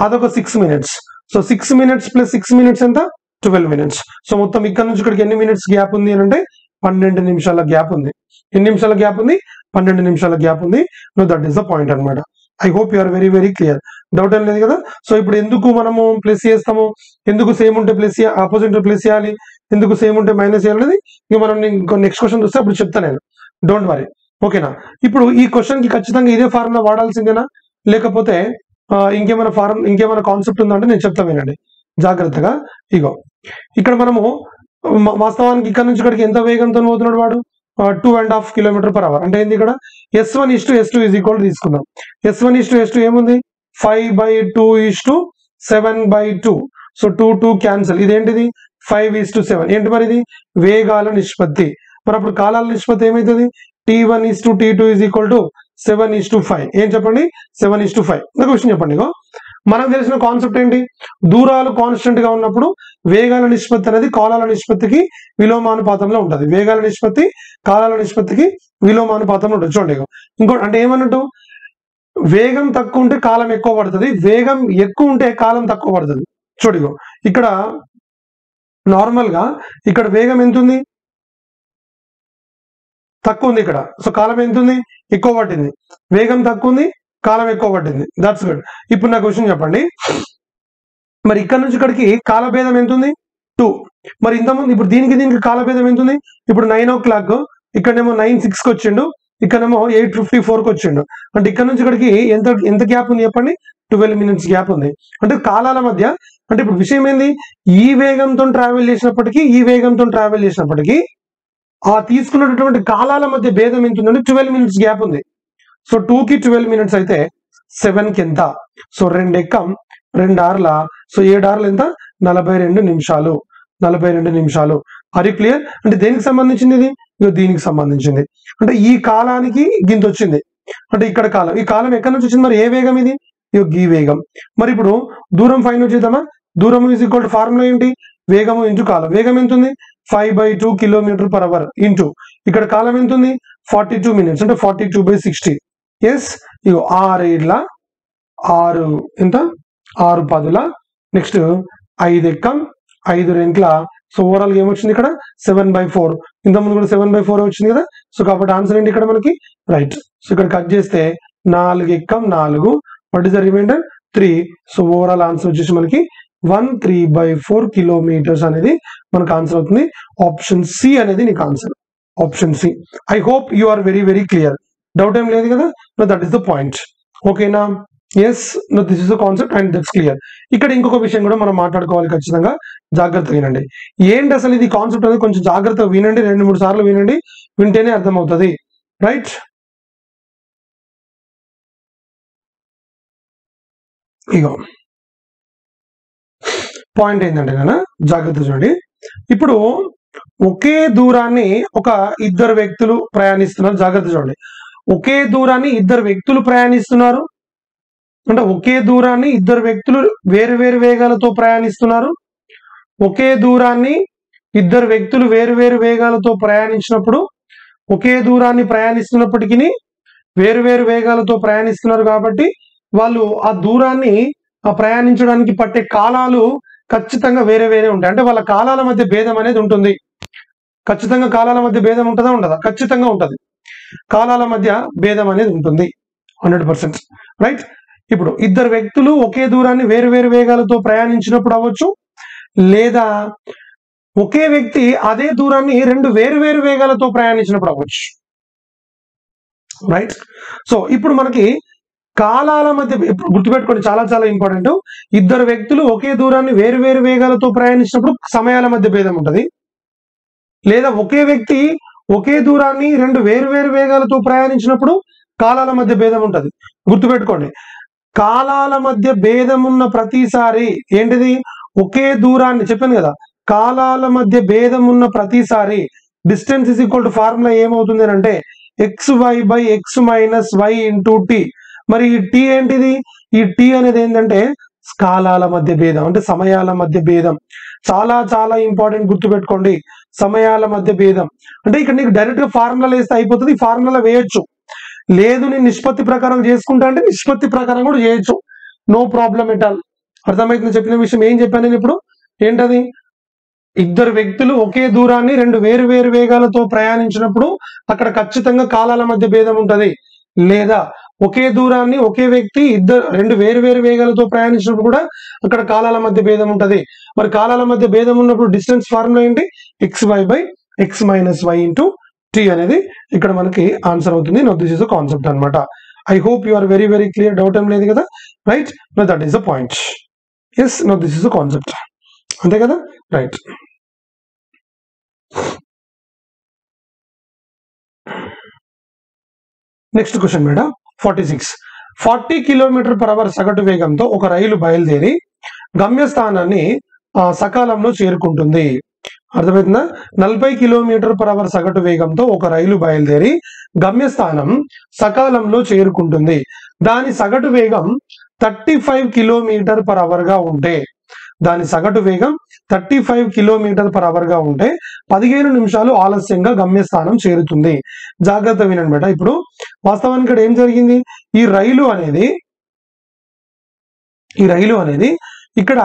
అదొక 6 minutes. So 6 minutes plus 6 minutes ఎంత 12 minutes. సో మొత్తం ఇక్కడ నుంచి ఇక్కడికి ఎన్ని మినిట్స్ గ్యాప్ ఉంది అని అంటే 12 నిమిషాల గ్యాప్ ఉంది. ఎన్ని నిమిషాల గ్యాప్ ఉంది 12 నిమిషాల గ్యాప్ ఉంది. No that is the point అనమాట. I hope you are very very clear. Doubt ఏం లేదు కదా. సో ఇప్పుడు ఎందుకు మనము ప్లస్ చేస్తాము, ఎందుకు సేమ్ ఉంటే ప్లస్ ఆపోజిట్ ప్లస్ చేయాలి, ఎందుకు సేమ్ ఉంటే మైనస్ చేయాలనేది ఇక మనం ఇంకో నెక్స్ట్ క్వశ్చన్ చూస్తే అప్పుడు చెప్తాను నేను. Don't worry. ఓకేనా. ఇప్పుడు ఈ క్వశ్చన్ కి ఖచ్చితంగా ఇదే ఫార్ములా వాడాల్సిందేనా, లేకపోతే ఇంకేమైనా కాన్సెప్ట్ ఉందంటే నేను చెప్తా వినండి జాగ్రత్తగా. ఇగో ఇక్కడ మనము వాస్తవానికి ఇక్కడ నుంచి ఇక్కడికి ఎంత వేగంతో పోతున్నాడు వాడు 2.5 km/h. అంటే ఏంది ఇక్కడ S1:S2 తీసుకుందాం. S1:S2 ఏముంది 5/2:7/2. So 2 cancel. ఇదేంటిది 5:7. ఏంటి మరి ఇది వేగాల నిష్పత్తి. మరి అప్పుడు కాలాల నిష్పత్తి ఏమైతుంది T1:T2 7:5. ఏం చెప్పండి 7:5. ఒక విషయం చెప్పండి, ఇగో మనకు తెలిసిన కాన్సెప్ట్ ఏంటి, దూరాలు కాన్స్టెంట్ గా ఉన్నప్పుడు వేగాల నిష్పత్తి అనేది కాలాల నిష్పత్తికి విలోమానుపాతంలో ఉంటుంది. వేగాల నిష్పత్తి కాలాల నిష్పత్తికి విలోమానుపాతంలో ఉంటుంది. చూడండి ఇంకోటి అంటే ఏమన్నట్టు, వేగం తక్కువ ఉంటే కాలం ఎక్కువ పడుతుంది, వేగం ఎక్కువ ఉంటే కాలం తక్కువ పడుతుంది. చూడిగో ఇక్కడ నార్మల్ గా ఇక్కడ వేగం ఎంత ఉంది తక్కువ ఉంది ఇక్కడ. సో కాలం ఎంత ఉంది ఎక్కువ పట్టింది. వేగం తక్కువ ఉంది, కాలం ఎక్కువ పట్టింది. That's good. ఇప్పుడు నాకు క్వశ్చన్ చెప్పండి, మరి ఇక్కడ నుంచి ఇక్కడికి కాలభేదం ఎంత ఉంది 2. మరి ఇంతకుముందు ఇప్పుడు దీనికి కాలభేదం ఎంత ఉంది, ఇప్పుడు 9 o'clock, ఇక్కడేమో 9:06కి వచ్చిండు, ఇక్కడేమో 8:54కి వచ్చిండు. అంటే ఇక్కడ నుంచి ఇక్కడికి ఎంత గ్యాప్ ఉంది చెప్పండి 12 minutes గ్యాప్ ఉంది. అంటే కాలాల మధ్య, అంటే ఇప్పుడు విషయం ఏంది, ఈ వేగంతో ట్రావెల్ చేసినప్పటికీ ఈ వేగంతో ట్రావెల్ చేసినప్పటికీ ఆ తీసుకున్నటువంటి కాలాల మధ్య భేదం ఎంత ఉందంటే 12 minutes గ్యాప్ ఉంది. సో 2కి 12 minutes అయితే 7కి ఎంత, సో 2 ఎక్కం 2 ఆర్ల, సో 7 ఆర్లు ఎంత 42 నిమిషాలు. 42 నిమిషాలు. Are you clear. అంటే దేనికి సంబంధించింది ఇది, ఇగో దీనికి సంబంధించింది. అంటే ఈ కాలానికి గింత వచ్చింది, అంటే ఇక్కడ కాలం, ఈ కాలం ఎక్కడి నుంచి వచ్చింది, మరి ఏ వేగం ఇది, ఇగో ఈ వేగం. మరి ఇప్పుడు దూరం ఫైండ్ అవుట్ చేద్దామా. దూరం ఈజ్ ఈక్వల్ టు ఫార్ములా ఏంటి, వేగము ఇంటూ కాలం. వేగం ఎంత ఉంది 5/2 km/h ఇంటూ ఇక్కడ కాలం ఎంత ఉంది 42 minutes, అంటే 42/60. ఎస్ ఇగో 6 ఎంత 6 నెక్స్ట్ 5 ఎక్కం 5 రెంట్ల. సో ఓవరాల్ గా ఏమొచ్చింది ఇక్కడ 7/4. ఇంతకుముందు కూడా 7/4 వచ్చింది కదా. సో కాబట్టి ఆన్సర్ ఏంటి ఇక్కడ మనకి రైట్. సో ఇక్కడ కట్ చేస్తే 4 ఎక్కం 4, what is the remainder 3. So overall answer వచ్చేసి మనకి 1/3/4 kilometers అనేది మనకు ఆన్సర్ అవుతుంది. ఆప్షన్ సి అనేది నీకు answer. Option C. I hope you are very very clear. Doubt ఏం లేదు కదా. No that is the point. ఓకేనా. Yes, no this is the concept and that's clear. ఇక్కడ ఇంకొక విషయం కూడా మనం మాట్లాడుకోవాలి, ఖచ్చితంగా జాగ్రత్తగా వినండి. ఏంటి అసలు ఇది కాన్సెప్ట్ అనేది కొంచెం జాగ్రత్తగా వినండి, 2-3 సార్లు వినండి, వింటేనే అర్థమవుతుంది. రైట్. ఇగో పాయింట్ ఏంటంటే కదా, జాగ్రత్త చూడండి. ఇప్పుడు ఒకే దూరాన్ని ఒక ఇద్దరు వ్యక్తులు ప్రయాణిస్తున్నారు. జాగ్రత్త చూడండి, ఒకే దూరాన్ని ఇద్దరు వ్యక్తులు ప్రయాణిస్తున్నారు అంటే ఒకే దూరాన్ని ఇద్దరు వ్యక్తులు వేరు వేరు వేగాలతో ప్రయాణిస్తున్నారు. ఒకే దూరాన్ని ఇద్దరు వ్యక్తులు వేరు వేరు వేగాలతో ప్రయాణించినప్పుడు, ఒకే దూరాన్ని ప్రయాణిస్తున్నప్పటికీ వేరు వేరు వేగాలతో ప్రయాణిస్తున్నారు కాబట్టి వాళ్ళు ఆ దూరాన్ని ప్రయాణించడానికి పట్టే కాలాలు ఖచ్చితంగా వేరే వేరే ఉంటాయి. అంటే వాళ్ళ కాలాల మధ్య భేదం అనేది ఉంటుంది. ఖచ్చితంగా కాలాల మధ్య భేదం ఉంటుందా ఉండదా? ఖచ్చితంగా ఉంటుంది. కాలాల మధ్య భేదం అనేది ఉంటుంది 100%. రైట్. ఇప్పుడు ఇద్దరు వ్యక్తులు ఒకే దూరాన్ని వేరు వేరు వేగాలతో ప్రయాణించినప్పుడు అవ్వచ్చు, లేదా ఒకే వ్యక్తి అదే దూరాన్ని రెండు వేరు వేరు వేగాలతో ప్రయాణించినప్పుడు అవ్వచ్చు. రైట్. సో ఇప్పుడు మనకి కాలాల మధ్య గుర్తుపెట్టుకోండి, చాలా చాలా ఇంపార్టెంట్. ఇద్దరు వ్యక్తులు ఒకే దూరాన్ని వేరు వేరు వేగాలతో ప్రయాణించినప్పుడు సమయాల మధ్య భేదం ఉంటుంది. లేదా ఒకే వ్యక్తి ఒకే దూరాన్ని రెండు వేరు వేరు వేగాలతో ప్రయాణించినప్పుడు కాలాల మధ్య భేదం ఉంటుంది. గుర్తుపెట్టుకోండి, కాలాల మధ్య భేదం ఉన్న ప్రతిసారి ఏంటిది? ఒకే దూరాన్ని చెప్పాను కదా, కాలాల మధ్య భేదం ఉన్న ప్రతిసారి distance is equal to formula ఏమవుతుంది అంటే xy by X minus why into T. మరి ఈ టీ ఏంటిది? ఈ టీ అనేది ఏంటంటే కాలాల మధ్య భేదం, అంటే సమయాల మధ్య భేదం. చాలా చాలా ఇంపార్టెంట్, గుర్తుపెట్టుకోండి, సమయాల మధ్య భేదం. అంటే ఇక్కడ నీకు డైరెక్ట్ గా ఫార్ములా వేస్తే అయిపోతుంది. ఫార్ములా వేయొచ్చు, లేదు నేను నిష్పత్తి ప్రకారం చేసుకుంటా అంటే నిష్పత్తి ప్రకారం కూడా చేయొచ్చు, నో ప్రాబ్లం ఎట్ ఆల్. అర్థమైతుంది చెప్పిన విషయం? ఏం చెప్పాను నేను ఇప్పుడు? ఏంటది? ఇద్దరు వ్యక్తులు ఒకే దూరాన్ని రెండు వేరు వేరు వేగాలతో ప్రయాణించినప్పుడు అక్కడ ఖచ్చితంగా కాలాల మధ్య భేదం ఉంటది. లేదా ఒకే దూరాన్ని ఒకే వ్యక్తి రెండు వేరు వేరు వేగాలతో ప్రయాణించినప్పుడు కూడా అక్కడ కాలాల మధ్య భేదం ఉంటది. మరి కాలాల మధ్య భేదం ఉన్నప్పుడు డిస్టెన్స్ ఫార్ములా ఏంటి? xy by X minus why into T అనేది ఇక్కడ మనకి ఆన్సర్ అవుతుంది. No this is a concept అనమాట. I hope you are very very clear. Doubt ఏం లేదు కదా? Right. No that is the point. Yes, no this is a concept. అంతే కదా? Right. Next question madam 46. 40 km/h సగటు వేగంతో ఒక రైలు బయలుదేరి గమ్యస్థానాన్ని సకాలంలో చేరుకుంటుంది. అర్థమవుతుందా? 40 km/h సగటు వేగంతో ఒక రైలు బయలుదేరి గమ్యస్థానం సకాలంలో చేరుకుంటుంది. దాని సగటు వేగం 35 km/h గా ఉంటే, దాని సగటు వేగం 35 km/h గా ఉంటే 15 నిమిషాలు ఆలస్యంగా గమ్యస్థానం చేరుతుంది. జాగ్రత్త వినండి బేట. ఇప్పుడు వాస్తవానికి ఇక్కడ ఏం జరిగింది? ఈ రైలు అనేది ఇక్కడ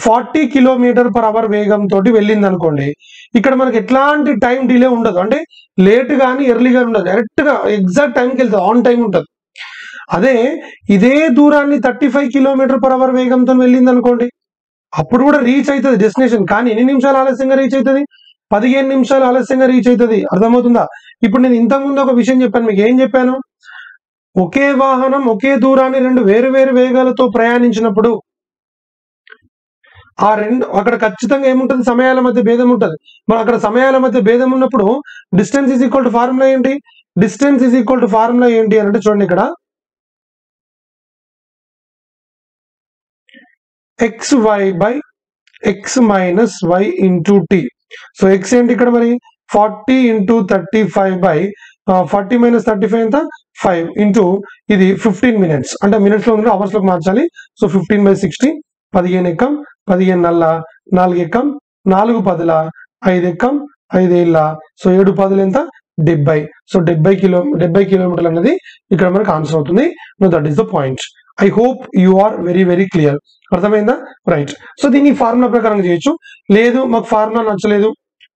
40 km/h వేగంతో వెళ్ళింది అనుకోండి. ఇక్కడ మనకి ఎట్లాంటి టైం డిలే ఉండదు, అంటే లేట్ గానీ ఎర్లీ గానీ ఉండదు. డైరెక్ట్ గా ఎగ్జాక్ట్ టైంకి వెళ్తుంది, ఆన్ టైం ఉంటుంది. అదే ఇదే దూరాన్ని 35 km/h వేగంతో వెళ్ళింది అనుకోండి, అప్పుడు కూడా రీచ్ అవుతుంది డెస్టినేషన్. కానీ ఎన్ని నిమిషాలు ఆలస్యంగా రీచ్ అవుతుంది? 15 నిమిషాలు ఆలస్యంగా రీచ్ అవుతుంది. అర్థమవుతుందా? ఇప్పుడు నేను ఇంతకుముందు ఒక విషయం చెప్పాను మీకు. ఏం చెప్పాను? ఒకే వాహనం ఒకే దూరాన్ని రెండు వేరు వేరు వేగాలతో ప్రయాణించినప్పుడు అక్కడ ఖచ్చితంగా ఏముంటుంది? సమయాల మధ్య భేదం ఉంటుంది. మరి అక్కడ సమయాల మధ్య భేదం ఉన్నప్పుడు distance is equal to formula ఏంటి? Distance is equal to formula ఏంటి అంటే చూడండి, ఇక్కడ xy by X minus why into T. So x ఏంటి ఇక్కడ? మరి 40 ఇంటూ 35 బై 40 మైనస్ 35 ఎంత? 5 ఇంటూ ఇది 15 మినిట్స్, అంటే మినిట్స్ లో ఉంది, అవర్స్ లోకి మార్చాలి. సో 15 బై 60, 15 ఎక్కం 15 నల్ల 4 ఎక్కం 4 పదుల 5 ఎక్కం 5 ఏళ్ళ, సో 7 పదులు ఎంత? 70. సో 70 కిలోమీటర్లు అనేది ఇక్కడ మనకు ఆన్సర్ అవుతుంది. No that is the point. I hope you are very very clear. అర్థమైందా? రైట్. సో దీన్ని ఫార్ములా ప్రకారం చేయొచ్చు. లేదు మాకు ఫార్ములా నచ్చలేదు,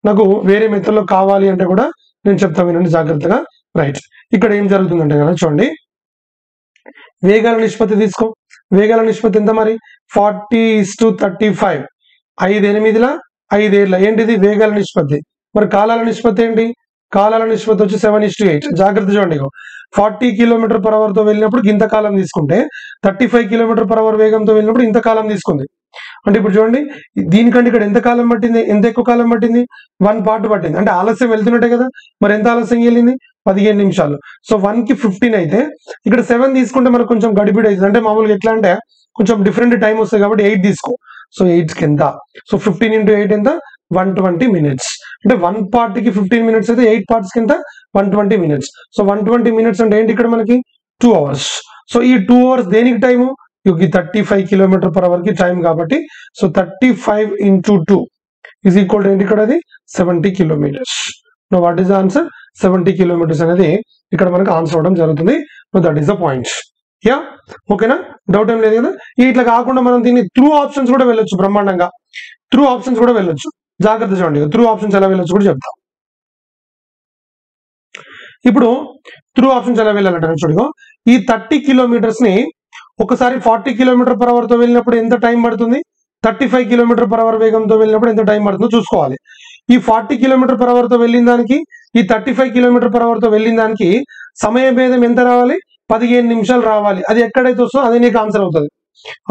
నాకు వేరే మెథడ్ లో కావాలి అంటే కూడా నేను చెప్తా, వినండి జాగ్రత్తగా. రైట్. ఇక్కడ ఏం జరుగుతుందంటే కదా చూడండి, వేగాల నిష్పత్తి తీసుకో. వేగాల నిష్పత్తి ఎంత మరి? 40:35. 5 8ల 5 ఏళ్ళ ఏంటిది వేగాల నిష్పత్తి. మరి కాలాల నిష్పత్తి ఏంటి? కాలాల నిష్పత్తి వచ్చి 7:8. జాగ్రత్త చూడండి, 40 km/h తో వెళ్ళినప్పుడు ఇంత కాలం తీసుకుంటే 35 km/h వేగంతో వెళ్ళినప్పుడు ఇంత కాలం తీసుకుంది. అంటే ఇప్పుడు చూడండి, దీనికంటే ఇక్కడ ఎంత కాలం పట్టింది? ఎంత ఎక్కువ కాలం పట్టింది? 1 పార్ట్ పట్టింది. అంటే ఆలస్యం వెళ్తున్నట్టే కదా. మరి ఎంత ఆలస్యం వెళ్ళింది? 15 నిమిషాలు. సో 1 కి 15 అయితే ఇక్కడ 7 తీసుకుంటే మనకు కొంచెం గడిబిడి అవుతుంది. అంటే మామూలుగా ఎట్లా అంటే కొంచెం డిఫరెంట్ టైం వస్తుంది కాబట్టి 8 తీసుకో. సో 8 కి ఎంత? సో 15 into 8 ఎంత? 120 minutes. అంటే 1 part కి 15 minutes అయితే 8 parts కింద 120 minutes. సో 120 minutes అంటే ఏంటి ఇక్కడ మనకి 2 hours. సో ఈ 2 hours దేనికి టైము, ఈ 35 km/h కి టైం కాబట్టి so 35 into 2 is equal to ఏంటి ఇక్కడ అది 70 kilometers. No what is the answer, 70 kilometers అనేది ఇక్కడ మనకు ఆన్సర్ అవడం జరుగుతుంది. No that is the point. Yeah ఓకేనా, డౌట్ ఏం లేదు కదా. ఇట్లా కాకుండా మనం దీన్ని త్రూ ఆప్షన్స్ కూడా వెళ్ళొచ్చు, బ్రహ్మాండంగా త్రూ ఆప్షన్స్ కూడా వెళ్ళొచ్చు. జాగ్రత్త చూడండి, త్రూ ఆప్షన్స్ ఎలా వెళ్ళొచ్చు కూడా చెప్తాం. ఇప్పుడు త్రూ ఆప్షన్స్ ఎలా వెళ్ళాలంటే చూడగో, ఈ 30 kilometers ని ఒకసారి 40 km/h తో వెళ్ళినప్పుడు ఎంత టైం పడుతుంది, 35 km/h వేగంతో వెళ్ళినప్పుడు ఎంత టైం పడుతుందో చూసుకోవాలి. ఈ 40 km/h తో వెళ్ళిన దానికి ఈ 35 km/h తో వెళ్ళిన దానికి సమయ భేదం ఎంత రావాలి, 15 నిమిషాలు రావాలి. అది ఎక్కడైతే వస్తుందో అదే నీకు ఆన్సర్ అవుతుంది.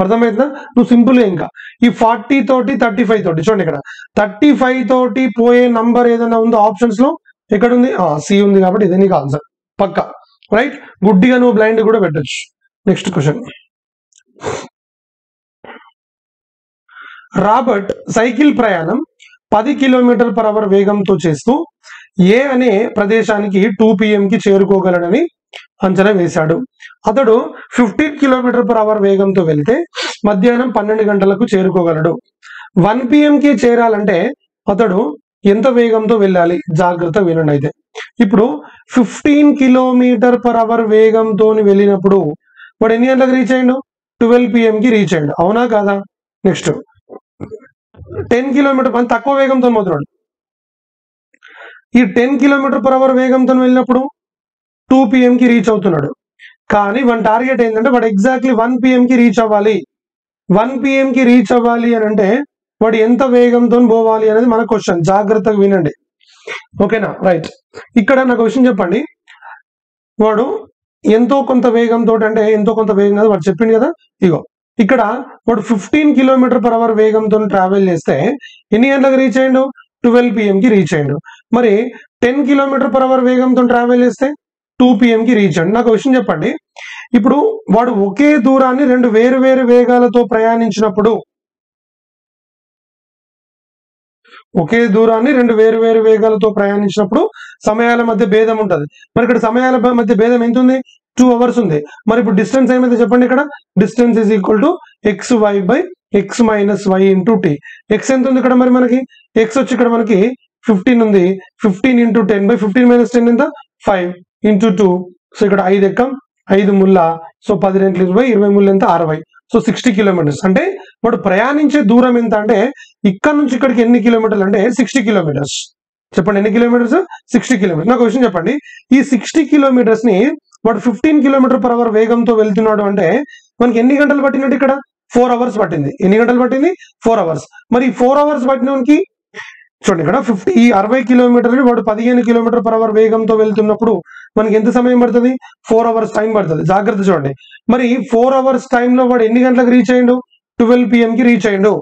అర్థమవుతుందా? నువ్వు సింపుల్ గా ఇంకా ఈ 40 తోటి 35 తోటి చూడండి, ఇక్కడ 35 తోటి పోయే నంబర్ ఏదైనా ఉందో ఆప్షన్స్ లో ఎక్కడ ఉంది, సి ఉంది కాబట్టి ఇదే నీకు ఆన్సర్ పక్కా. రైట్, గుడ్డిగా నువ్వు బ్లైండ్ కూడా పెట్టచ్చు. Next question. రాబర్ట్ సైకిల్ ప్రయాణం 10 km/h వేగంతో చేస్తూ ఏ అనే ప్రదేశానికి 2 PM కి చేరుకోగలడని అంచనా వేశాడు. అతడు 15 km/h వేగంతో వెళ్తే మధ్యాహ్నం 12 గంటలకు చేరుకోగలడు. 1 PM కి చేరాలంటే అతడు ఎంత వేగంతో వెళ్ళాలి? జాగ్రత్త వినండి. అయితే ఇప్పుడు 15 km/h వేగంతో వెళ్ళినప్పుడు వాడు ఎన్ని గంటలకు రీచ్ అయ్యిండు, 12 PM కి రీచ్ అయ్యిండు, అవునా కాదా? నెక్స్ట్ 10 km తక్కువ వేగంతో పోతున్నాడు. ఈ 10 km/h వేగంతో వెళ్ళినప్పుడు 2 PM కి రీచ్ అవుతున్నాడు. కానీ వన్ టార్గెట్ ఏంటంటే వాడు ఎగ్జాక్ట్లీ 1 PM కి రీచ్ అవ్వాలి. 1 PM కి రీచ్ అవ్వాలి అని అంటే వాడు ఎంత వేగంతో పోవాలి అనేది మన క్వశ్చన్. జాగ్రత్తగా వినండి, ఓకేనా? రైట్, ఇక్కడ నాకు క్వశ్చన్ చెప్పండి. వాడు ఎంతో కొంత వేగంతో అంటే ఎంతో కొంత వేగం కదా వాడు చెప్పింది కదా. ఇగో ఇక్కడ వాడు 15 km/h వేగంతో ట్రావెల్ చేస్తే ఎన్ని గంటలకు రీచ్ అయ్యిండు, 12 PM కి రీచ్ అయ్యిండు. మరి 10 km/h వేగంతో ట్రావెల్ చేస్తే 2 PM కి రీచ్ అయ్యిండు. నాకు క్వశ్చన్ చెప్పండి, ఇప్పుడు వాడు ఒకే దూరాన్ని రెండు వేరు వేరు వేగాలతో ప్రయాణించినప్పుడు సమయాల మధ్య భేదం ఉంటుంది. మరి ఇక్కడ సమయాల మధ్య భేదం ఎంత ఉంది, 2 hours ఉంది. మరి ఇప్పుడు డిస్టెన్స్ ఏమైతే చెప్పండి, ఇక్కడ distance is equal to xy by x minus y into t. X ఎంత ఉంది ఇక్కడ, మరి మనకి ఎక్స్ వచ్చి ఇక్కడ మనకి 15 ఉంది. 15 ఇంటూ 10 బై 15 మైనస్ 10 ఎంత, 5 ఇంటూ 2. సో ఇక్కడ 5 ఎక్కం, 5 ముళ్ళ, సో 10 రెట్లు 20, 20 ముళ్ళు ఎంత, 60. So 60 kilometers. అంటే వాడు ప్రయాణించే దూరం ఎంత అంటే ఇక్కడ నుంచి ఇక్కడికి ఎన్ని కిలోమీటర్లు అంటే 60 kilometers. చెప్పండి ఎన్ని కిలోమీటర్స్, 60 kilometers. నాకు క్వశ్చన్ చెప్పండి, ఈ 60 kilometers ని వాడు 15 km/h వేగంతో వెళ్తున్నాడు అంటే మనకి ఎన్ని గంటలు పట్టినట్టు, ఇక్కడ 4 hours పట్టింది. ఎన్ని గంటలు పట్టింది, 4 hours. మరి 4 hours పట్టినకి చూడండి, ఇక్కడ 60 kilometers వాడు 15 km/h వేగంతో వెళ్తున్నప్పుడు మనకి ఎంత సమయం పడుతుంది, 4 hours టైం పడుతుంది. జాగ్రత్త చూడండి, మరి 4 hours టైంలో వాడు ఎన్ని గంటలకు రీచ్ అయ్యిండు, 12 PM కి రీచ్ అయ్యిండు.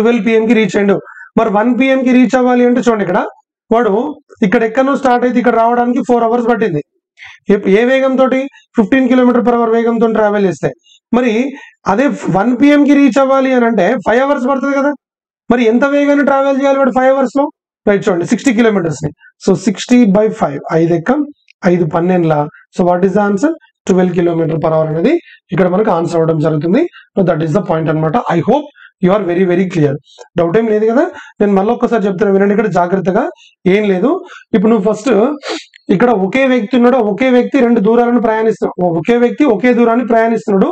12 PM కి రీచ్ అయ్యిండు. మరి 1 PM కి రీచ్ అవ్వాలి అంటే చూడండి, ఇక్కడ వాడు ఇక్కడ ఎక్కడో స్టార్ట్ అయితే ఇక్కడ రావడానికి 4 hours పట్టింది. ఏ వేగంతో, 15 km/h వేగంతో ట్రావెల్ చేస్తే. మరి అదే 1 PM కి రీచ్ అవ్వాలి అని అంటే 5 hours పడుతుంది కదా. మరి ఎంత వేగాన్ని ట్రావెల్ చేయాలి వాడు 5 hours లో? రైట్, చూడండి 60 kilometers ని. సో 60 బై 5, 5 ఎక్కం 5 12. So what is the answer, 12 km/h అనేది ఇక్కడ మనకు ఆన్సర్ అవ్వడం జరుగుతుంది. దట్ ఈస్ ద పాయింట్ అనమాట. I hope you are very very clear. Doubt ఏం లేదు కదా. నేను మళ్ళీ ఒక్కసారి చెప్తున్నా వినండి, ఇక్కడ జాగ్రత్తగా. ఏం లేదు, ఇప్పుడు నువ్వు ఫస్ట్ ఇక్కడ ఒకే వ్యక్తి ఉన్నాడు, ఒకే వ్యక్తి రెండు దూరాలను ప్రయాణిస్తున్నాడు, ఒకే వ్యక్తి ఒకే దూరాన్ని ప్రయాణిస్తున్నాడు,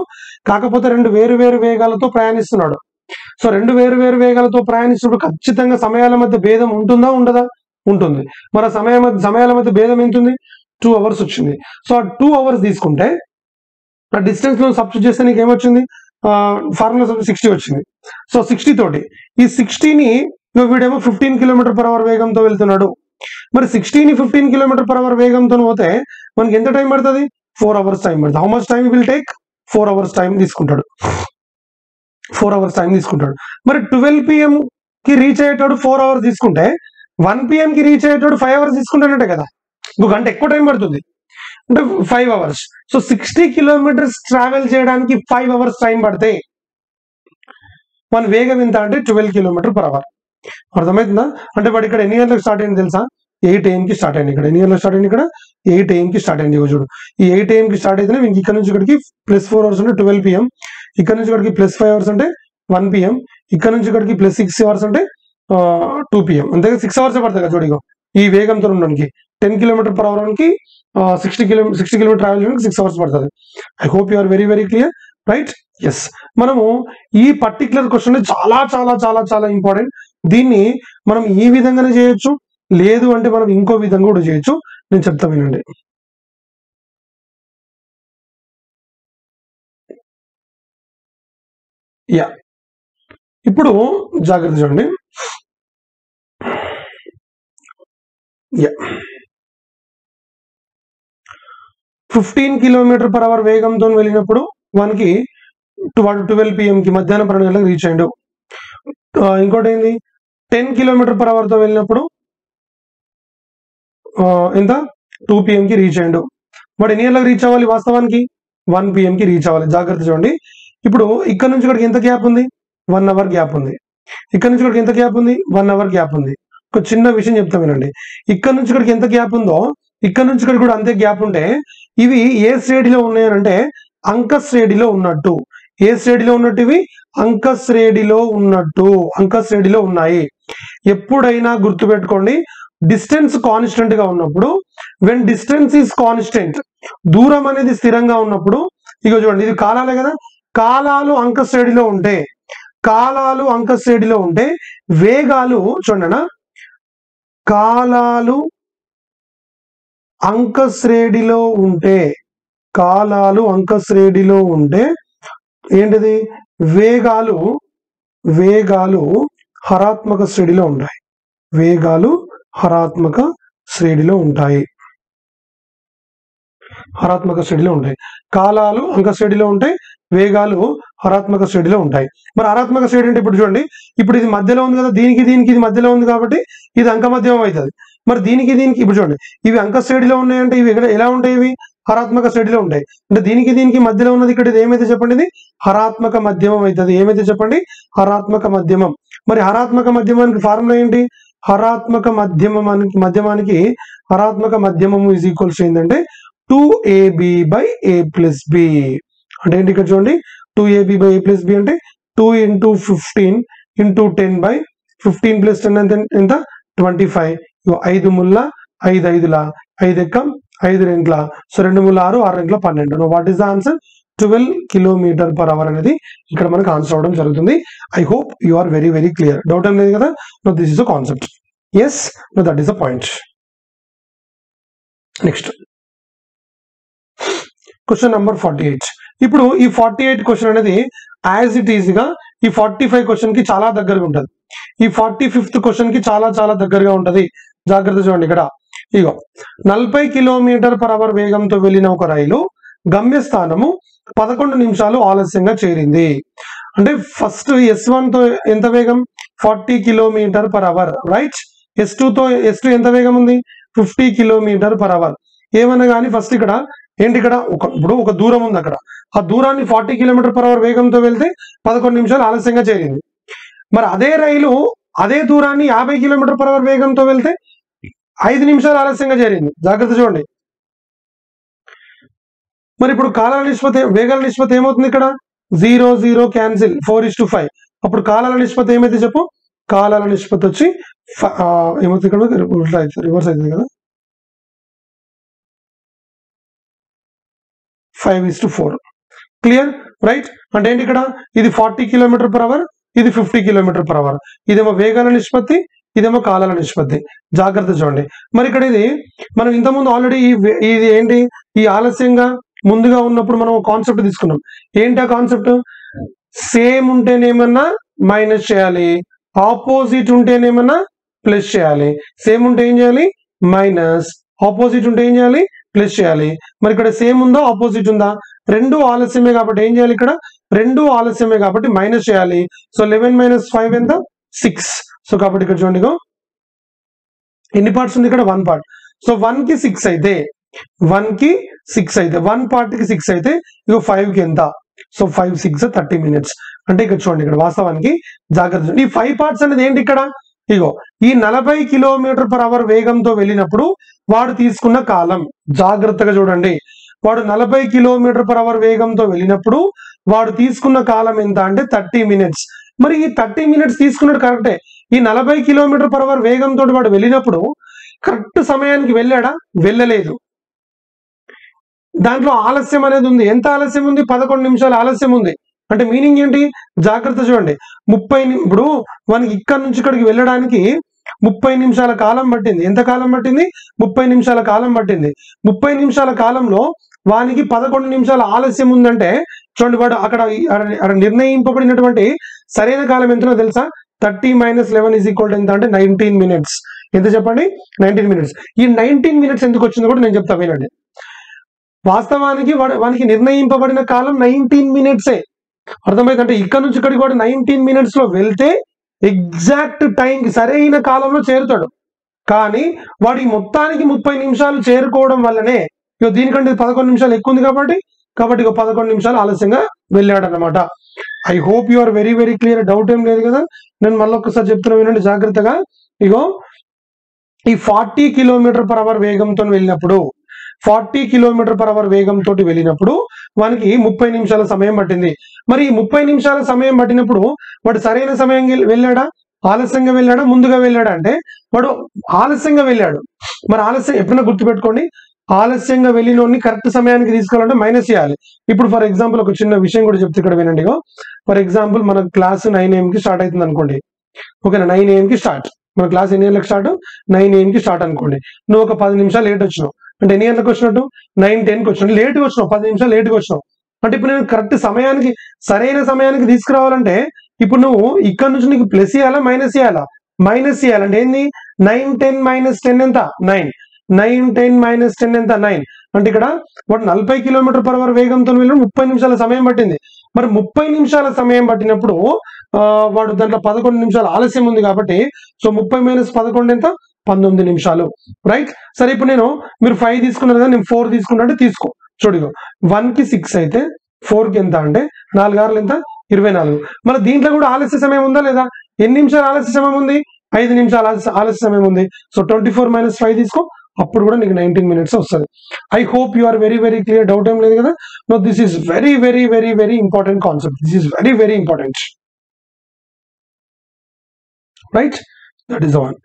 కాకపోతే రెండు వేరు వేరు వేగాలతో ప్రయాణిస్తున్నాడు. సో రెండు వేరు వేరు వేగాలతో ప్రయాణిస్తున్నప్పుడు ఖచ్చితంగా సమయాల మధ్య భేదం ఉంటుందా, ఉండదా? ఉంటుంది. మరి సమయాల మధ్య భేదం ఎంత ఉంది, 2 hours వచ్చింది. సో ఆ 2 hours తీసుకుంటే ఆ డిస్టెన్స్ లో సబ్స్టిట్యూట్ చేస్తే నీకు ఏమొచ్చింది, ఫార్ములా 60 వచ్చింది. సో 60 తోటి ఈ 60ని వీడేమో 15 km/h వేగంతో వెళ్తున్నాడు. మరి 60ని 15 km/h వేగంతో పోతే మనకి ఎంత టైం పడుతుంది, 4 hours టైం పడుతుంది. How much time will take, 4 hours time తీసుకుంటాడు. 4 hours టైం తీసుకుంటాడు. మరి 12 PM కి రీచ్ అయ్యేటోడు 4 hours తీసుకుంటే 1 PM కి రీచ్ అయ్యేటోడు 5 hours తీసుకుంటానంటే కదా, ఒక గంట ఎక్కువ టైం పడుతుంది అంటే 5 hours. సో 60 kilometers ట్రావెల్ చేయడానికి 5 hours టైం పడితే మన వేగం ఎంత అంటే 12 km/h. అర్థమవుతుందా? అంటే వాడు ఇక్కడ ఎన్ని గంటలకు స్టార్ట్ అయింది తెలుసా? 8 AM కి స్టార్ట్ అయింది. ఇక్కడ ఎన్ని గంటలకు స్టార్ట్ అయింది? ఇక్కడ 8 AM కి స్టార్ట్ అయింది. చూడు, ఈ 8 AM కి స్టార్ట్ అయితేనే మీకు ఇక్కడ నుంచి ఇక్కడికి +4 hours అంటే 12 PM, ఇక్కడ నుంచి ఇక్కడికి +5 hours అంటే 1 PM, ఇక్కడ నుంచి ఇక్కడికి +6 hours అంటే 2 PM. అంతేగా 6 hours పడుతుంది కదా చూడు. ఈ వేగంతో ఉండడానికి 10 km/h కి 60 km ట్రావెల్ చేయడానికి 6 hours పడుతుంది. I hope you are very very clear, right? Yes. మనము ఈ పర్టికులర్ క్వశ్చన్ చాలా చాలా చాలా చాలా ఇంపార్టెంట్. దీన్ని మనం ఈ విధంగానే చేయొచ్చు, లేదు అంటే మనం ఇంకో విధంగా కూడా చేయొచ్చు. నేను చెప్తా వినండి. యా, ఇప్పుడు జాగ్రత్త చూడండి. యా, 15 km/h వేగంతో వెళ్ళినప్పుడు మనకి 12 PM కి మధ్యాహ్నం 12 గంటలకు రీచ్ అయ్యాడు. ఇంకోటి ఏంది, 10 km/h తో వెళ్ళినప్పుడు ఎంత 2 PM కి రీచ్ అయ్యాడు. వాడు ఎన్ని గంటలకు రీచ్ అవ్వాలి? వాస్తవానికి 1 PM కి రీచ్ అవ్వాలి. జాగ్రత్త చూడండి. ఇప్పుడు ఇక్కడ నుంచి ఇక్కడికి ఎంత గ్యాప్ ఉంది? 1 hour గ్యాప్ ఉంది. ఇక్కడ నుంచి ఇక్కడికి ఎంత గ్యాప్ ఉంది? 1 hour గ్యాప్ ఉంది. ఒక చిన్న విషయం చెప్తా వినండి. ఇక్కడ నుంచి ఇక్కడికి ఎంత గ్యాప్ ఉందో ఇక్కడ నుంచి ఇక్కడికి కూడా అంతే గ్యాప్ ఉంటే ఇవి ఏ శ్రేణిలో ఉన్నాయనంటే అంక శ్రేణిలో ఉన్నట్టు. ఏ శ్రేణిలో ఉన్నట్టు? ఇవి అంక శ్రేణిలో ఉన్నట్టు, అంక శ్రేణిలో ఉన్నాయి. ఎప్పుడైనా గుర్తుపెట్టుకోండి, డిస్టెన్స్ కాన్స్టెంట్ గా ఉన్నప్పుడు, వెన్ డిస్టెన్స్ ఈస్ కాన్స్టెంట్, దూరం అనేది స్థిరంగా ఉన్నప్పుడు, ఇగో చూడండి, ఇది కాలాలే కదా, కాలాలు అంక శ్రేణిలో ఉంటే, కాలాలు అంక శ్రేణిలో ఉంటే వేగాలు చూడండి, కాలాలు అంక శ్రేణిలో ఉంటే, కాలాలు అంక శ్రేణిలో ఉంటే ఏంటిది? వేగాలు వేగాలు హరాత్మక శ్రేణిలో ఉంటాయి. వేగాలు హరాత్మక శ్రేణిలో ఉంటాయి. హరాత్మక శ్రేణిలో ఉంటాయి. కాలాలు అంక శ్రేణిలో ఉంటాయి, వేగాలు హరాత్మక శ్రేణిలో ఉంటాయి. మరి హరాత్మక శ్రేణి అంటే ఇప్పుడు చూడండి, ఇప్పుడు ఇది మధ్యలో ఉంది కదా, దీనికి దీనికి ఇది మధ్యలో ఉంది కాబట్టి ఇది అంక మధ్యమం అవుతుంది. మరి దీనికి దీనికి ఇప్పుడు చూడండి, ఇవి అంక శ్రేణిలో ఉన్నాయంటే ఇవి ఎలా ఉంటాయి? ఇవి హరాత్మక శ్రేణిలో ఉంటాయి. అంటే దీనికి దీనికి మధ్యలో ఉన్నది ఇక్కడ ఇది ఏమైతే చెప్పండి? ఇది హరాత్మక మధ్యమం అవుతుంది. ఏమైతే చెప్పండి? హరాత్మక మధ్యమం. మరి హరాత్మక మధ్యమానికి ఫార్ములా ఏంటి? హరాత్మక మధ్యమానికి హరాత్మక మధ్యమము ఈజ్ ఈక్వల్స్ ఏంటంటే 2AB by A plus B. అంటే ఏంటి? ఇక్కడ చూడండి, 2AB by A plus B అంటే 2 into 15 into 10 by 15 plus 10 ఎంత? 25. 5 ముళ్ళ 5 5ల 5 ఎక్కం 5 రెంట్ల, సో 2 ముళ్ళ 6 6 రెంట్ల 12. No what is the answer? 12 km/h అనేది ఇక్కడ మనకు ఆన్సర్ అవడం జరుగుతుంది. I hope you are very very clear. Doubt ఏం లేదు కదా? No this is the concept. Yes, no that is the point. Next question number 48. ఇప్పుడు ఈ 48 క్వశ్చన్ అనేది యాజ్ ఇట్ ఈజ్ గా ఈ 45 క్వశ్చన్ కి చాలా దగ్గరగా ఉంటుంది. ఈ 45th క్వశ్చన్ కి చాలా చాలా దగ్గరగా ఉంటది. జాగ్రత్త చూడండి. ఇక్కడ ఇగో 40 km/h వేగంతో వెళ్ళిన ఒక రైలు గమ్యస్థానము 11 నిమిషాలు ఆలస్యంగా చేరింది. అంటే ఫస్ట్ S1 తో ఎంత వేగం? 40 km/h, రైట్? S2 ఎంత వేగం ఉంది? 50 km/h. ఏమన్నా కానీ ఫస్ట్ ఇక్కడ ఏంటి? ఇక్కడ ఇప్పుడు ఒక దూరం ఉంది, అక్కడ ఆ దూరాన్ని 40 km/h వేగంతో వెళ్తే 11 నిమిషాలు ఆలస్యంగా చేరింది. మరి అదే రైలు అదే దూరాన్ని 50 km/h వేగంతో వెళ్తే 5 నిమిషాలు ఆలస్యంగా చేరింది. జాగ్రత్త చూడండి. మరి ఇప్పుడు కాలాల నిష్పత్తి, వేగాల నిష్పత్తి ఏమవుతుంది? ఇక్కడ 0 0 క్యాన్సిల్, 4:5. అప్పుడు కాలాల నిష్పత్తి ఏమైతే చెప్పు? కాలాల నిష్పత్తి వచ్చి ఏమవుతుంది? ఇక్కడ రివర్స్ అవుతుంది కదా, 5:4. Clear, right? అంటే ఏంటి? ఇక్కడ ఇది 40 km/h, ఇది 50 km/h. ఇదేమో వేగాల నిష్పత్తి, ఇదేమో కాలాల నిష్పత్తి. జాగ్రత్త చూడండి. మరి ఇక్కడ ఇది మనం ఇంతకుముందు ఆల్రెడీ ఇది ఏంటి? ఈ ఆలస్యంగా ముందుగా ఉన్నప్పుడు మనం కాన్సెప్ట్ తీసుకున్నాం. ఏంటి ఆ కాన్సెప్ట్? సేమ్ ఉంటేనేమన్నా మైనస్ చేయాలి, ఆపోజిట్ ఉంటేనేమన్నా ప్లస్ చేయాలి. సేమ్ ఉంటే ఏం చేయాలి? మైనస్. ఆపోజిట్ ఉంటే ఏం చేయాలి? ప్లస్ చేయాలి. మరి ఇక్కడ సేమ్ ఉందా, ఆపోజిట్ ఉందా? రెండు ఆలస్యమే కాబట్టి ఏం చేయాలి? ఇక్కడ రెండు ఆలస్యమే కాబట్టి మైనస్ చేయాలి. సో 11 - 5 ఎంత? 6. సో కాబట్టి ఇక్కడ చూడండి, ఎన్ని పార్ట్స్ ఉంది? ఇక్కడ 1 పార్ట్. సో 1 కి 6 అయితే, 1 కి 6 అయితే, 1 పార్ట్ కి 6 అయితే, ఇగో 5 కి ఎంత? So 5 6 30 minutes. అంటే ఇక్కడ చూడండి, ఇక్కడ వాస్తవానికి జాగ్రత్త, ఈ 5 పార్ట్స్ అనేది ఏంటి? ఇక్కడ ఇగో ఈ 40 km/h వేగంతో వెళ్ళినప్పుడు వాడు తీసుకున్న కాలం జాగ్రత్తగా చూడండి. వాడు 40 km/h వేగంతో వెళ్ళినప్పుడు వాడు తీసుకున్న కాలం ఎంత అంటే 30 minutes. మరి ఈ 30 minutes తీసుకున్నాడు కరెక్టే. ఈ 40 km/h వేగంతో వాడు వెళ్ళినప్పుడు కరెక్ట్ సమయానికి వెళ్ళాడా? వెళ్ళలేదు. దాంట్లో ఆలస్యం అనేది ఉంది. ఎంత ఆలస్యం ఉంది? 11 నిమిషాలు ఆలస్యం ఉంది. అంటే మీనింగ్ ఏంటి? జాగ్రత్త చూడండి. 30 ఇప్పుడు మనకి ఇక్కడ నుంచి ఇక్కడికి వెళ్ళడానికి 30 నిమిషాల కాలం పట్టింది. ఎంత కాలం పట్టింది? 30 నిమిషాల కాలం పట్టింది. 30 నిమిషాల కాలంలో వానికి 11 నిమిషాల ఆలస్యం ఉందంటే చూడండి, వాడు అక్కడ నిర్ణయింపబడినటువంటి సరైన కాలం ఎంతనో తెలుసా? 30 - 11 ఎంత అంటే 19 minutes. ఎంత చెప్పండి? 19 minutes. ఈ 19 minutes ఎందుకు వచ్చిందో కూడా నేను చెప్తా వినండి. వాస్తవానికి వానికి నిర్ణయింపబడిన కాలం 19 minutes. అర్థమైందంటే ఇక్కడ నుంచి ఇక్కడికి వాడు 19 minutes లో వెళ్తే ఎగ్జాక్ట్ టైంకి సరైన కాలంలో చేరుతాడు. కానీ వాడి మొత్తానికి 30 నిమిషాలు చేరుకోవడం వల్లనే దీనికంటే 11 నిమిషాలు ఎక్కువ ఉంది కాబట్టి 11 నిమిషాలు ఆలస్యంగా వెళ్ళాడు అనమాట. I hope you are very very clear. Doubt ఏం లేదు కదా? నేను మళ్ళీ ఒక్కసారి చెప్తున్నా వినండి జాగ్రత్తగా. ఇగో ఈ 40 km/h వేగంతో వెళ్ళినప్పుడు 40 km/h వేగంతో వెళ్ళినప్పుడు వానికి 30 నిమిషాల సమయం పట్టింది. మరి ఈ 30 నిమిషాల సమయం పట్టినప్పుడు వాడు సరైన సమయం వెళ్ళాడా? ఆలస్యంగా వెళ్ళాడా? ముందుగా వెళ్ళాడా? అంటే వాడు ఆలస్యంగా వెళ్ళాడు. మరి ఆలస్యం ఎప్పుడైనా గుర్తుపెట్టుకోండి, ఆలస్యంగా వెళ్ళినోడిని కరెక్ట్ సమయానికి తీసుకోవాలంటే మైనస్ చేయాలి. ఇప్పుడు ఫర్ ఎగ్జాంపుల్ ఒక చిన్న విషయం కూడా చెప్తే ఇక్కడ వినండి. ఫర్ ఎగ్జాంపుల్ మన క్లాస్ 9 AM కి స్టార్ట్ అవుతుంది అనుకోండి. ఓకేనా? 9 AM కి స్టార్ట్. మన క్లాస్ ఎన్ని గంటలకు స్టార్ట్? 9 AM కి స్టార్ట్ అనుకోండి. నువ్వు ఒక 10 నిమిషాలు లేట్ వచ్చినావు అంటే ఎన్ని గంటలకు వచ్చినట్టు? 9:10కి వచ్చినట్టు. లేట్గా వచ్చినావు, 10 నిమిషాలు లేట్గా వచ్చినావు అంటే ఇప్పుడు నేను కరెక్ట్ సమయానికి సరైన సమయానికి తీసుకురావాలంటే ఇప్పుడు నువ్వు ఇక్కడ నుంచి నీకు ప్లస్ చేయాలా మైనస్ చేయాలా? మైనస్ చేయాలంటే ఏంది? 9, 10 - 10 ఎంత? 9. 9, 10 - 10 ఎంత? 9. అంటే ఇక్కడ వాడు 40 km/h వేగంతో వెళ్ళి 30 నిమిషాల సమయం పట్టింది. మరి 30 నిమిషాల సమయం పట్టినప్పుడు వాడు దాంట్లో 11 నిమిషాలు ఆలస్యం ఉంది కాబట్టి సో 30 - 11 ఎంత? 19 నిమిషాలు. రైట్. సరే ఇప్పుడు మీరు 5 తీసుకున్నారు కదా, నేను 4 తీసుకున్నా అంటే తీసుకో. చూడు 1కి 6 అయితే 4కి ఎంత అంటే 4 6 ఎంత? 24. మళ్ళీ దీంట్లో కూడా ఆలస్య సమయం ఉందా లేదా? ఎన్ని నిమిషాలు ఆలస్య సమయం ఉంది? 5 నిమిషాలు ఆలస్య సమయం ఉంది. సో 24 - 5 తీసుకో, అప్పుడు కూడా నీకు 19 minutes వస్తుంది. I hope you are very very clear. Doubt ఏం లేదు కదా? No, this is very very very very important concept. This is very very important. Right, that is the one.